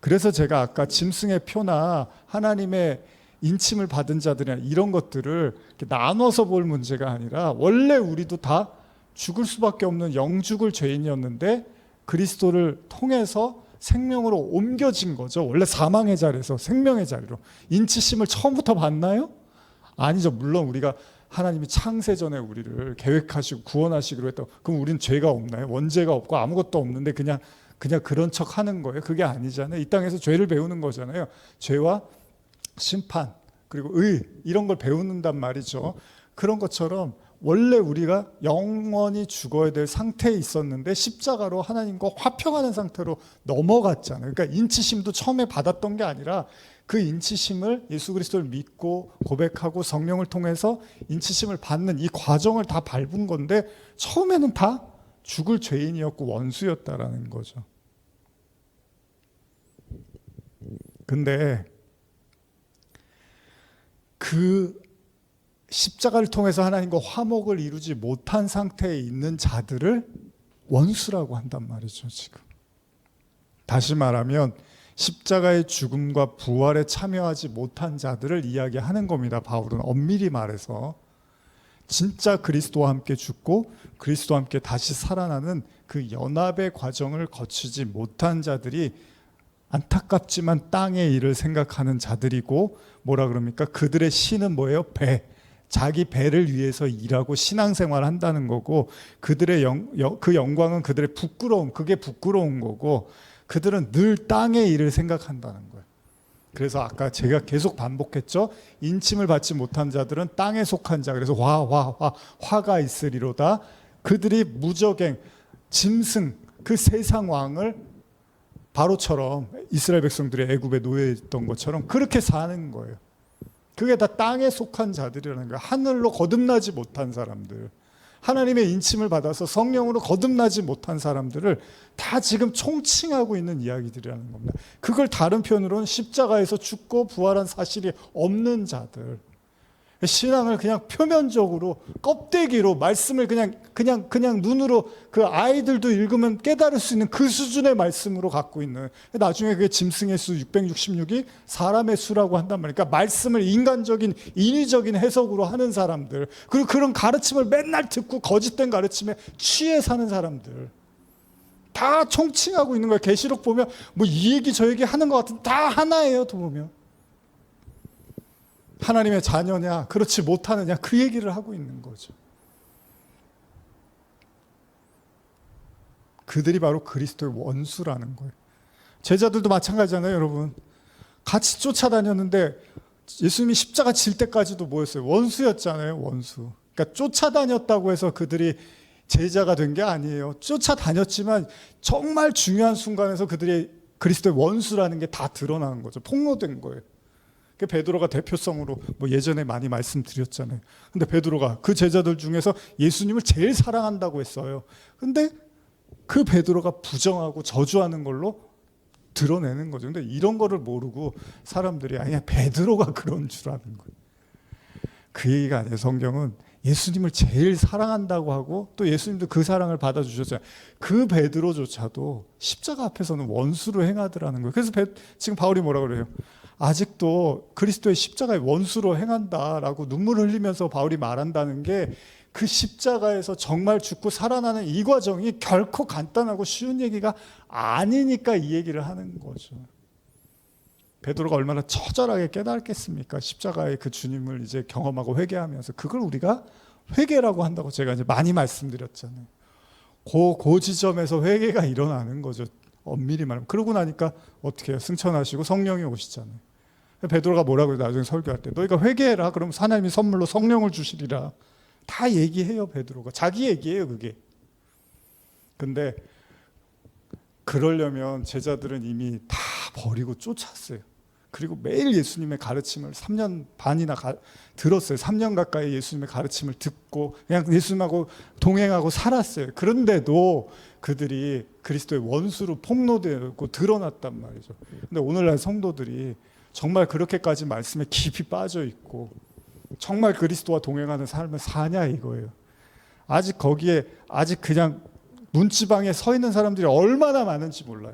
그래서 제가 아까 짐승의 표나 하나님의 인침을 받은 자들이나 이런 것들을 나눠서 볼 문제가 아니라 원래 우리도 다 죽을 수밖에 없는 영죽을 죄인이었는데 그리스도를 통해서 생명으로 옮겨진 거죠. 원래 사망의 자리에서 생명의 자리로. 인치심을 처음부터 받나요? 아니죠. 물론 우리가 하나님이 창세전에 우리를 계획하시고 구원하시기로 했다. 그럼 우리는 죄가 없나요? 원죄가 없고 아무것도 없는데 그냥 그런 척 하는 거예요. 그게 아니잖아요. 이 땅에서 죄를 배우는 거잖아요. 죄와 심판 그리고 의 이런 걸 배우는단 말이죠. 그런 것처럼 원래 우리가 영원히 죽어야 될 상태에 있었는데 십자가로 하나님과 화평하는 상태로 넘어갔잖아요. 그러니까 인치심도 처음에 받았던 게 아니라 그 인치심을 예수 그리스도를 믿고 고백하고 성령을 통해서 인치심을 받는 이 과정을 다 밟은 건데 처음에는 다 죽을 죄인이었고 원수였다라는 거죠. 근데 그 십자가를 통해서 하나님과 화목을 이루지 못한 상태에 있는 자들을 원수라고 한단 말이죠. 지금 다시 말하면 십자가의 죽음과 부활에 참여하지 못한 자들을 이야기하는 겁니다. 바울은 엄밀히 말해서 진짜 그리스도와 함께 죽고 그리스도와 함께 다시 살아나는 그 연합의 과정을 거치지 못한 자들이 안타깝지만 땅의 일을 생각하는 자들이고, 뭐라 그럽니까? 그들의 신은 뭐예요? 배. 자기 배를 위해서 일하고 신앙생활을 한다는 거고, 그들의 그 영광은 그들의 부끄러움, 그게 부끄러운 거고, 그들은 늘 땅의 일을 생각한다는 거예요. 그래서 아까 제가 계속 반복했죠. 인침을 받지 못한 자들은 땅에 속한 자. 그래서 화가 있으리로다. 그들이 무적행, 짐승, 그 세상 왕을 바로처럼 이스라엘 백성들이 애굽에 노예 있던 것처럼 그렇게 사는 거예요. 그게 다 땅에 속한 자들이라는 거예요. 하늘로 거듭나지 못한 사람들, 하나님의 인침을 받아서 성령으로 거듭나지 못한 사람들을 다 지금 총칭하고 있는 이야기들이라는 겁니다. 그걸 다른 표현으로는 십자가에서 죽고 부활한 사실이 없는 자들, 신앙을 그냥 표면적으로 껍데기로 말씀을 그냥 눈으로, 그 아이들도 읽으면 깨달을 수 있는 그 수준의 말씀으로 갖고 있는, 나중에 그게 짐승의 수 666이 사람의 수라고 한단 말이에요. 그러니까 말씀을 인간적인 인위적인 해석으로 하는 사람들, 그리고 그런 가르침을 맨날 듣고 거짓된 가르침에 취해 사는 사람들 다 총칭하고 있는 거예요. 계시록 보면 뭐 이 얘기 저 얘기 하는 것 같은데 다 하나예요. 또 보면 하나님의 자녀냐, 그렇지 못하느냐, 그 얘기를 하고 있는 거죠. 그들이 바로 그리스도의 원수라는 거예요. 제자들도 마찬가지잖아요, 여러분. 같이 쫓아다녔는데 예수님이 십자가 질 때까지도 뭐였어요? 원수였잖아요, 원수. 그러니까 쫓아다녔다고 해서 그들이 제자가 된 게 아니에요. 쫓아다녔지만 정말 중요한 순간에서 그들이 그리스도의 원수라는 게 다 드러나는 거죠. 폭로된 거예요. 베드로가 대표성으로 뭐 예전에 많이 말씀드렸잖아요. 근데 베드로가 그 제자들 중에서 예수님을 제일 사랑한다고 했어요. 근데 그 베드로가 부정하고 저주하는 걸로 드러내는 거죠. 근데 이런 거를 모르고 사람들이 아니야, 베드로가 그런 줄 아는 거예요. 그 얘기가 아니에요. 성경은 예수님을 제일 사랑한다고 하고 또 예수님도 그 사랑을 받아주셨잖아요. 그 베드로조차도 십자가 앞에서는 원수로 행하더라는 거예요. 그래서 지금 바울이 뭐라고 그래요? 아직도 그리스도의 십자가의 원수로 행한다라고 눈물을 흘리면서 바울이 말한다는 게, 그 십자가에서 정말 죽고 살아나는 이 과정이 결코 간단하고 쉬운 얘기가 아니니까 이 얘기를 하는 거죠. 베드로가 얼마나 처절하게 깨닫겠습니까? 십자가의 그 주님을 이제 경험하고 회개하면서. 그걸 우리가 회개라고 한다고 제가 이제 많이 말씀드렸잖아요. 그 지점에서 회개가 일어나는 거죠. 엄밀히 말하면. 그러고 나니까 어떻게 해요? 승천하시고 성령이 오시잖아요. 베드로가 뭐라고 해요? 나중에 설교할 때 너희가 회개해라. 그럼 하나님이 선물로 성령을 주시리라. 다 얘기해요. 베드로가 자기 얘기예요, 그게. 근데 그러려면 제자들은 이미 다 버리고 쫓았어요. 그리고 매일 예수님의 가르침을 3년 반이나 들었어요. 3년 가까이 예수님의 가르침을 듣고 그냥 예수님하고 동행하고 살았어요. 그런데도 그들이 그리스도의 원수로 폭로되고 드러났단 말이죠. 근데 오늘날 성도들이 정말 그렇게까지 말씀에 깊이 빠져 있고 정말 그리스도와 동행하는 삶을 사냐 이거예요. 아직 거기에 아직 그냥 문지방에 서 있는 사람들이 얼마나 많은지 몰라요.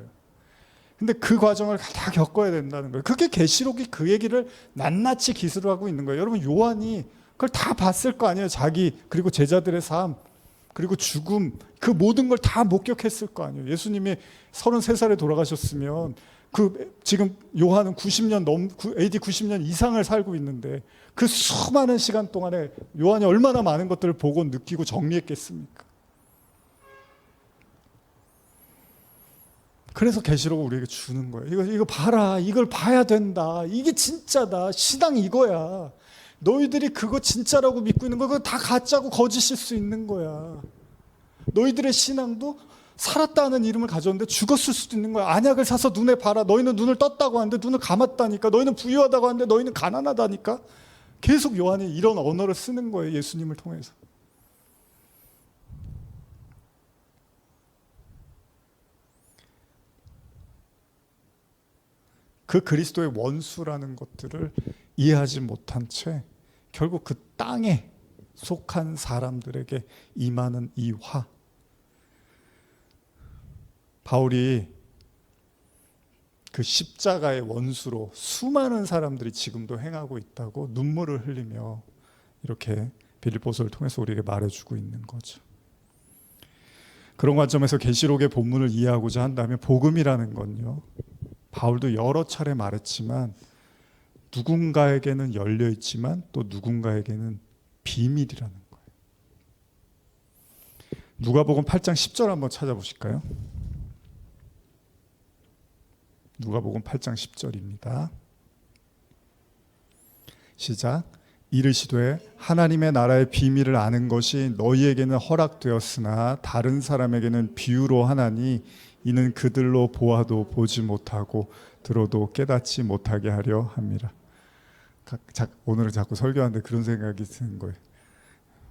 근데 그 과정을 다 겪어야 된다는 거예요. 그게 계시록이 그 얘기를 낱낱이 기술하고 있는 거예요. 여러분, 요한이 그걸 다 봤을 거 아니에요. 자기 그리고 제자들의 삶 그리고 죽음, 그 모든 걸 다 목격했을 거 아니에요. 예수님이 33살에 돌아가셨으면 지금 요한은 90년 AD 90년 이상을 살고 있는데 그 수많은 시간 동안에 요한이 얼마나 많은 것들을 보고 느끼고 정리했겠습니까? 그래서 계시록을 우리에게 주는 거예요. 이거 봐라. 이걸 봐야 된다. 이게 진짜다. 신앙 이거야. 너희들이 그거 진짜라고 믿고 있는 거 그거 다 가짜고 거짓일 수 있는 거야. 너희들의 신앙도 살았다는 이름을 가졌는데 죽었을 수도 있는 거야. 안약을 사서 눈에 봐라. 너희는 눈을 떴다고 하는데 눈을 감았다니까. 너희는 부유하다고 하는데 너희는 가난하다니까. 계속 요한이 이런 언어를 쓰는 거예요. 예수님을 통해서. 그 그리스도의 원수라는 것들을 이해하지 못한 채 결국 그 땅에 속한 사람들에게 임하는 이 화. 바울이 그 십자가의 원수로 수많은 사람들이 지금도 행하고 있다고 눈물을 흘리며 이렇게 빌립보서를 통해서 우리에게 말해주고 있는 거죠. 그런 관점에서 계시록의 본문을 이해하고자 한다면 복음이라는 건요, 바울도 여러 차례 말했지만 누군가에게는 열려 있지만 또 누군가에게는 비밀이라는 거예요. 누가복음 8장 10절 한번 찾아보실까요? 누가복음 8장 10절입니다. 시작. 이르시되 하나님의 나라의 비밀을 아는 것이 너희에게는 허락되었으나 다른 사람에게는 비유로 하나니 이는 그들로 보아도 보지 못하고 들어도 깨닫지 못하게 하려 함이라. 오늘은 자꾸 설교하는데 그런 생각이 드는 거예요.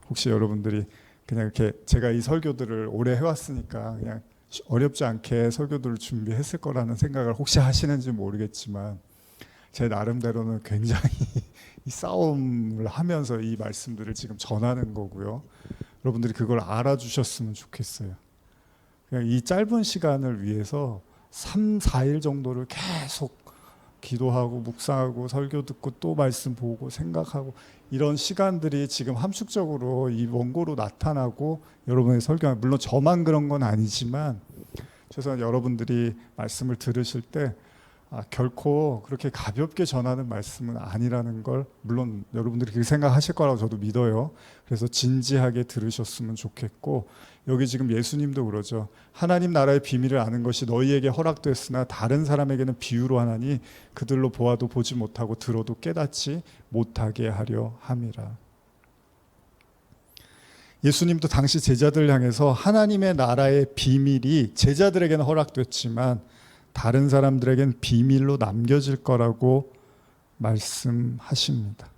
혹시 여러분들이 그냥 이렇게 제가 이 설교들을 오래 해왔으니까 그냥 어렵지 않게 설교들을 준비했을 거라는 생각을 혹시 하시는지 모르겠지만 제 나름대로는 굉장히 이 싸움을 하면서 이 말씀들을 지금 전하는 거고요. 여러분들이 그걸 알아주셨으면 좋겠어요. 그냥 이 짧은 시간을 위해서 3, 4일 정도를 계속 기도하고 묵상하고 설교 듣고 또 말씀 보고 생각하고 이런 시간들이 지금 함축적으로 이 원고로 나타나고 여러분의 설교, 물론 저만 그런 건 아니지만 최소한 여러분들이 말씀을 들으실 때 결코 그렇게 가볍게 전하는 말씀은 아니라는 걸 물론 여러분들이 그렇게 생각하실 거라고 저도 믿어요. 그래서 진지하게 들으셨으면 좋겠고, 여기 지금 예수님도 그러죠. 하나님 나라의 비밀을 아는 것이 너희에게 허락됐으나 다른 사람에게는 비유로 하나니 그들로 보아도 보지 못하고 들어도 깨닫지 못하게 하려 함이라. 예수님도 당시 제자들 향해서 하나님의 나라의 비밀이 제자들에게는 허락됐지만 다른 사람들에겐 비밀로 남겨질 거라고 말씀하십니다.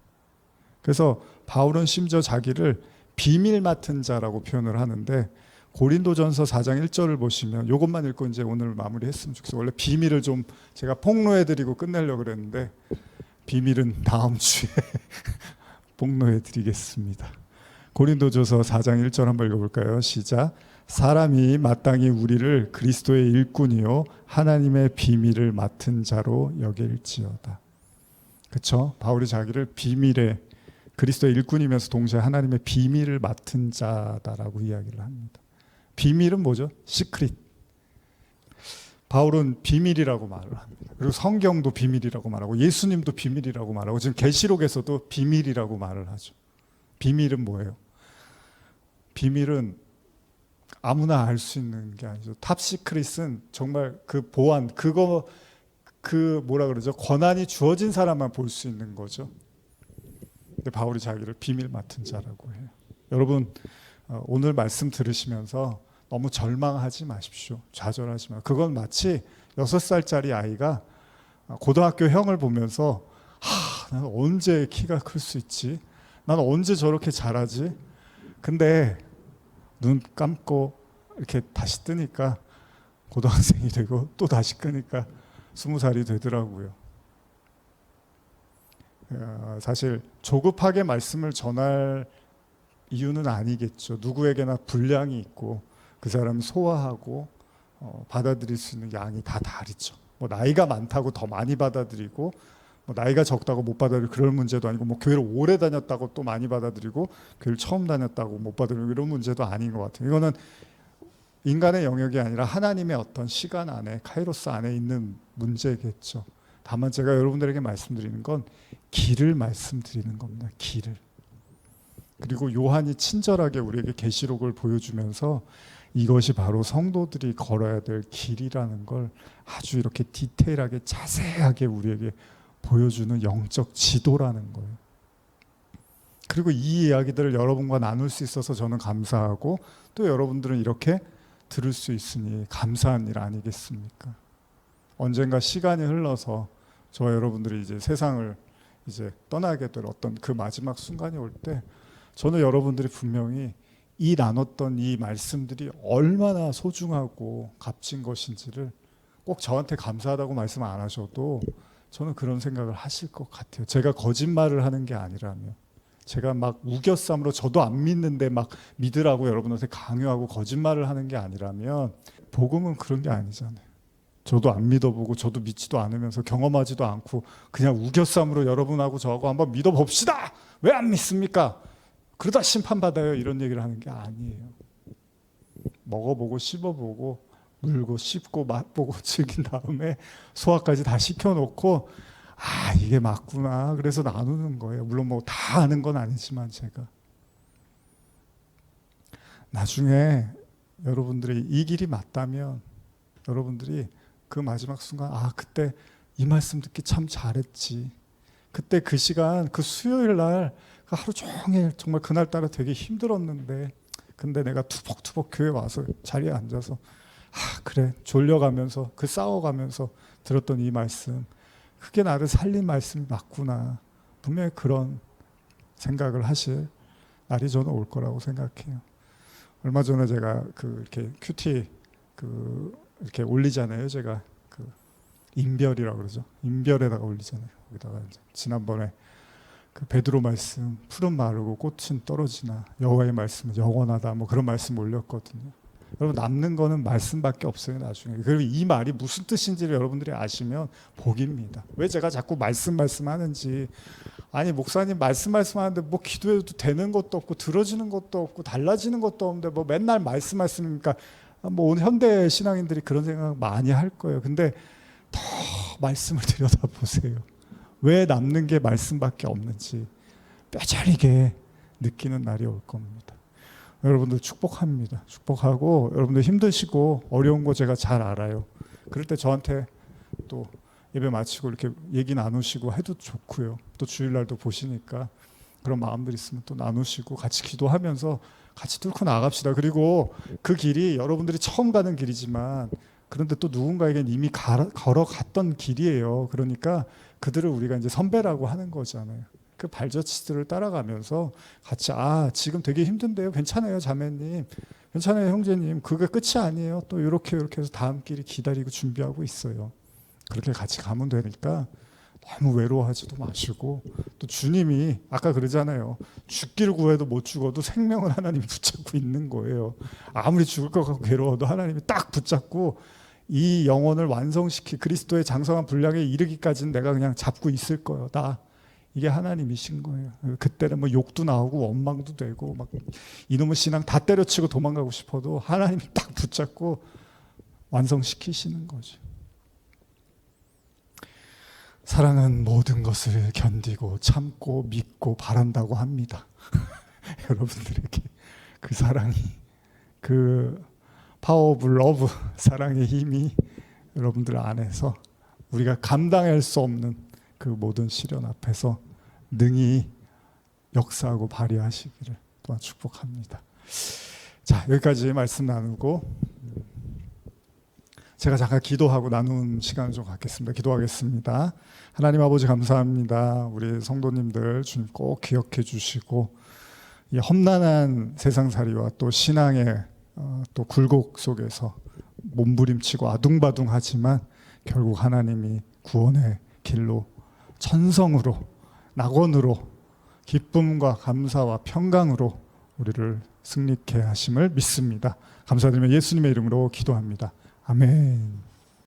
그래서 바울은 심지어 자기를 비밀 맡은 자라고 표현을 하는데, 고린도전서 4장 1절을 보시면, 이것만 읽고 이제 오늘 마무리했으면 좋겠어요. 원래 비밀을 좀 제가 폭로해드리고 끝내려고 그랬는데 비밀은 다음 주에 폭로해드리겠습니다. 고린도전서 4장 1절 한번 읽어볼까요? 시작. 사람이 마땅히 우리를 그리스도의 일꾼이요 하나님의 비밀을 맡은 자로 여길지어다. 그렇죠? 바울이 자기를 비밀의 그리스도의 일꾼이면서 동시에 하나님의 비밀을 맡은 자다라고 이야기를 합니다. 비밀은 뭐죠? 시크릿. 바울은 비밀이라고 말을 합니다. 그리고 성경도 비밀이라고 말하고 예수님도 비밀이라고 말하고 지금 계시록에서도 비밀이라고 말을 하죠. 비밀은 뭐예요? 비밀은 아무나 알 수 있는 게 아니죠. 탑시크릿은 정말 그 보안, 그 뭐라 그러죠? 권한이 주어진 사람만 볼 수 있는 거죠. 근데 바울이 자기를 비밀 맡은 자라고 해요. 여러분, 오늘 말씀 들으시면서 너무 절망하지 마십시오. 좌절하지 마. 그건 마치 6살짜리 아이가 고등학교 형을 보면서 나는 언제 키가 클 수 있지? 나는 언제 저렇게 잘하지? 근데 눈 감고 이렇게 다시 뜨니까 고등학생이 되고 또 다시 끄니까 20살이 되더라고요. 사실 조급하게 말씀을 전할 이유는 아니겠죠. 누구에게나 분량이 있고 그 사람이 소화하고 받아들일 수 있는 양이 다 다르죠. 뭐 나이가 많다고 더 많이 받아들이고 뭐 나이가 적다고 못 받아들이고 그럴 문제도 아니고, 뭐 교회를 오래 다녔다고 또 많이 받아들이고 교회를 처음 다녔다고 못 받아들이고 이런 문제도 아닌 것 같아요. 이거는 인간의 영역이 아니라 하나님의 어떤 시간 안에, 카이로스 안에 있는 문제겠죠. 다만 제가 여러분들에게 말씀드리는 건 길을 말씀드리는 겁니다. 길을. 그리고 요한이 친절하게 우리에게 계시록을 보여주면서 이것이 바로 성도들이 걸어야 될 길이라는 걸 아주 이렇게 디테일하게 자세하게 우리에게 보여주는 영적 지도라는 거예요. 그리고 이 이야기들을 여러분과 나눌 수 있어서 저는 감사하고, 또 여러분들은 이렇게 들을 수 있으니 감사한 일 아니겠습니까? 언젠가 시간이 흘러서 저와 여러분들이 이제 세상을 이제 떠나게 될 어떤 그 마지막 순간이 올 때, 저는 여러분들이 분명히 이 나눴던 이 말씀들이 얼마나 소중하고 값진 것인지를 꼭 저한테 감사하다고 말씀 안 하셔도 저는 그런 생각을 하실 것 같아요. 제가 거짓말을 하는 게 아니라면, 제가 막 우겨쌈으로 저도 안 믿는데 막 믿으라고 여러분한테 강요하고 거짓말을 하는 게 아니라면, 복음은 그런 게 아니잖아요. 저도 안 믿어보고 저도 믿지도 않으면서 경험하지도 않고 그냥 우겨쌈으로 여러분하고 저하고 한번 믿어봅시다. 왜 안 믿습니까? 그러다 심판받아요 이런 얘기를 하는 게 아니에요. 먹어보고 씹어보고 물고 씹고 맛보고 즐긴 다음에 소화까지 다 시켜놓고 아 이게 맞구나 그래서 나누는 거예요. 물론 뭐 다 아는 건 아니지만 제가 나중에 여러분들이 이 길이 맞다면 여러분들이 그 마지막 순간 아 그때 이 말씀 듣기 참 잘했지. 그때 그 시간 그 수요일 날 그 하루 종일 정말 그날따라 되게 힘들었는데 근데 내가 투벅투벅 교회 와서 자리에 앉아서 아 그래 졸려가면서 그 싸워가면서 들었던 이 말씀 그게 나를 살린 말씀이 맞구나. 분명히 그런 생각을 하실 날이 저는 올 거라고 생각해요. 얼마 전에 제가 그 이렇게 큐티 그 이렇게 올리잖아요. 제가 그 인별이라고 그러죠. 인별에다가 올리잖아요. 거기다가 이제 지난번에 그 베드로 말씀 풀은 마르고 꽃은 떨어지나 여호와의 말씀은 영원하다 뭐 그런 말씀 올렸거든요. 여러분 남는 거는 말씀밖에 없어요 나중에. 그리고 이 말이 무슨 뜻인지를 여러분들이 아시면 복입니다. 왜 제가 자꾸 말씀하는지 아니 목사님 말씀하는데 뭐 기도해도 되는 것도 없고 들어지는 것도 없고 달라지는 것도 없는데 뭐 맨날 말씀이니까 뭐 오늘 현대 신앙인들이 그런 생각 많이 할 거예요. 근데 더 말씀을 들여다보세요. 왜 남는 게 말씀밖에 없는지 뼈저리게 느끼는 날이 올 겁니다. 여러분들 축복합니다. 축복하고 여러분들 힘드시고 어려운 거 제가 잘 알아요. 그럴 때 저한테 또 예배 마치고 이렇게 얘기 나누시고 해도 좋고요. 또 주일날도 보시니까 그런 마음들 있으면 또 나누시고 같이 기도하면서 같이 뚫고 나갑시다. 그리고 그 길이 여러분들이 처음 가는 길이지만 그런데 또 누군가에겐 이미 걸어갔던 길이에요. 그러니까 그들을 우리가 이제 선배라고 하는 거잖아요. 그 발자취들을 따라가면서 같이 아 지금 되게 힘든데요. 괜찮아요 자매님. 괜찮아요 형제님. 그게 끝이 아니에요. 또 이렇게 해서 다음 길이 기다리고 준비하고 있어요. 그렇게 같이 가면 되니까 너무 외로워하지도 마시고 또 주님이 아까 그러잖아요. 죽기를 구해도 못 죽어도 생명을 하나님이 붙잡고 있는 거예요. 아무리 죽을 것 같고 괴로워도 하나님이 딱 붙잡고 이 영혼을 완성시키 그리스도의 장성한 분량에 이르기까지는 내가 그냥 잡고 있을 거다. 이게 하나님이신 거예요. 그때는 뭐 욕도 나오고 원망도 되고 막 이놈의 신앙 다 때려치고 도망가고 싶어도 하나님이 딱 붙잡고 완성시키시는 거죠. 사랑은 모든 것을 견디고 참고 믿고 바란다고 합니다. 여러분들에게 그 사랑이 그 파워 오브 러브 사랑의 힘이 여러분들 안에서 우리가 감당할 수 없는 그 모든 시련 앞에서 능히 역사하고 발휘하시기를 또한 축복합니다. 자 여기까지 말씀 나누고 제가 잠깐 기도하고 나눈 시간을 좀 갖겠습니다. 기도하겠습니다. 하나님 아버지 감사합니다. 우리 성도님들 주님 꼭 기억해 주시고 이 험난한 세상살이와 또 신앙의 또 굴곡 속에서 몸부림치고 아둥바둥하지만 결국 하나님이 구원의 길로 천성으로 낙원으로 기쁨과 감사와 평강으로 우리를 승리케 하심을 믿습니다. 감사드리며 예수님의 이름으로 기도합니다. 아멘.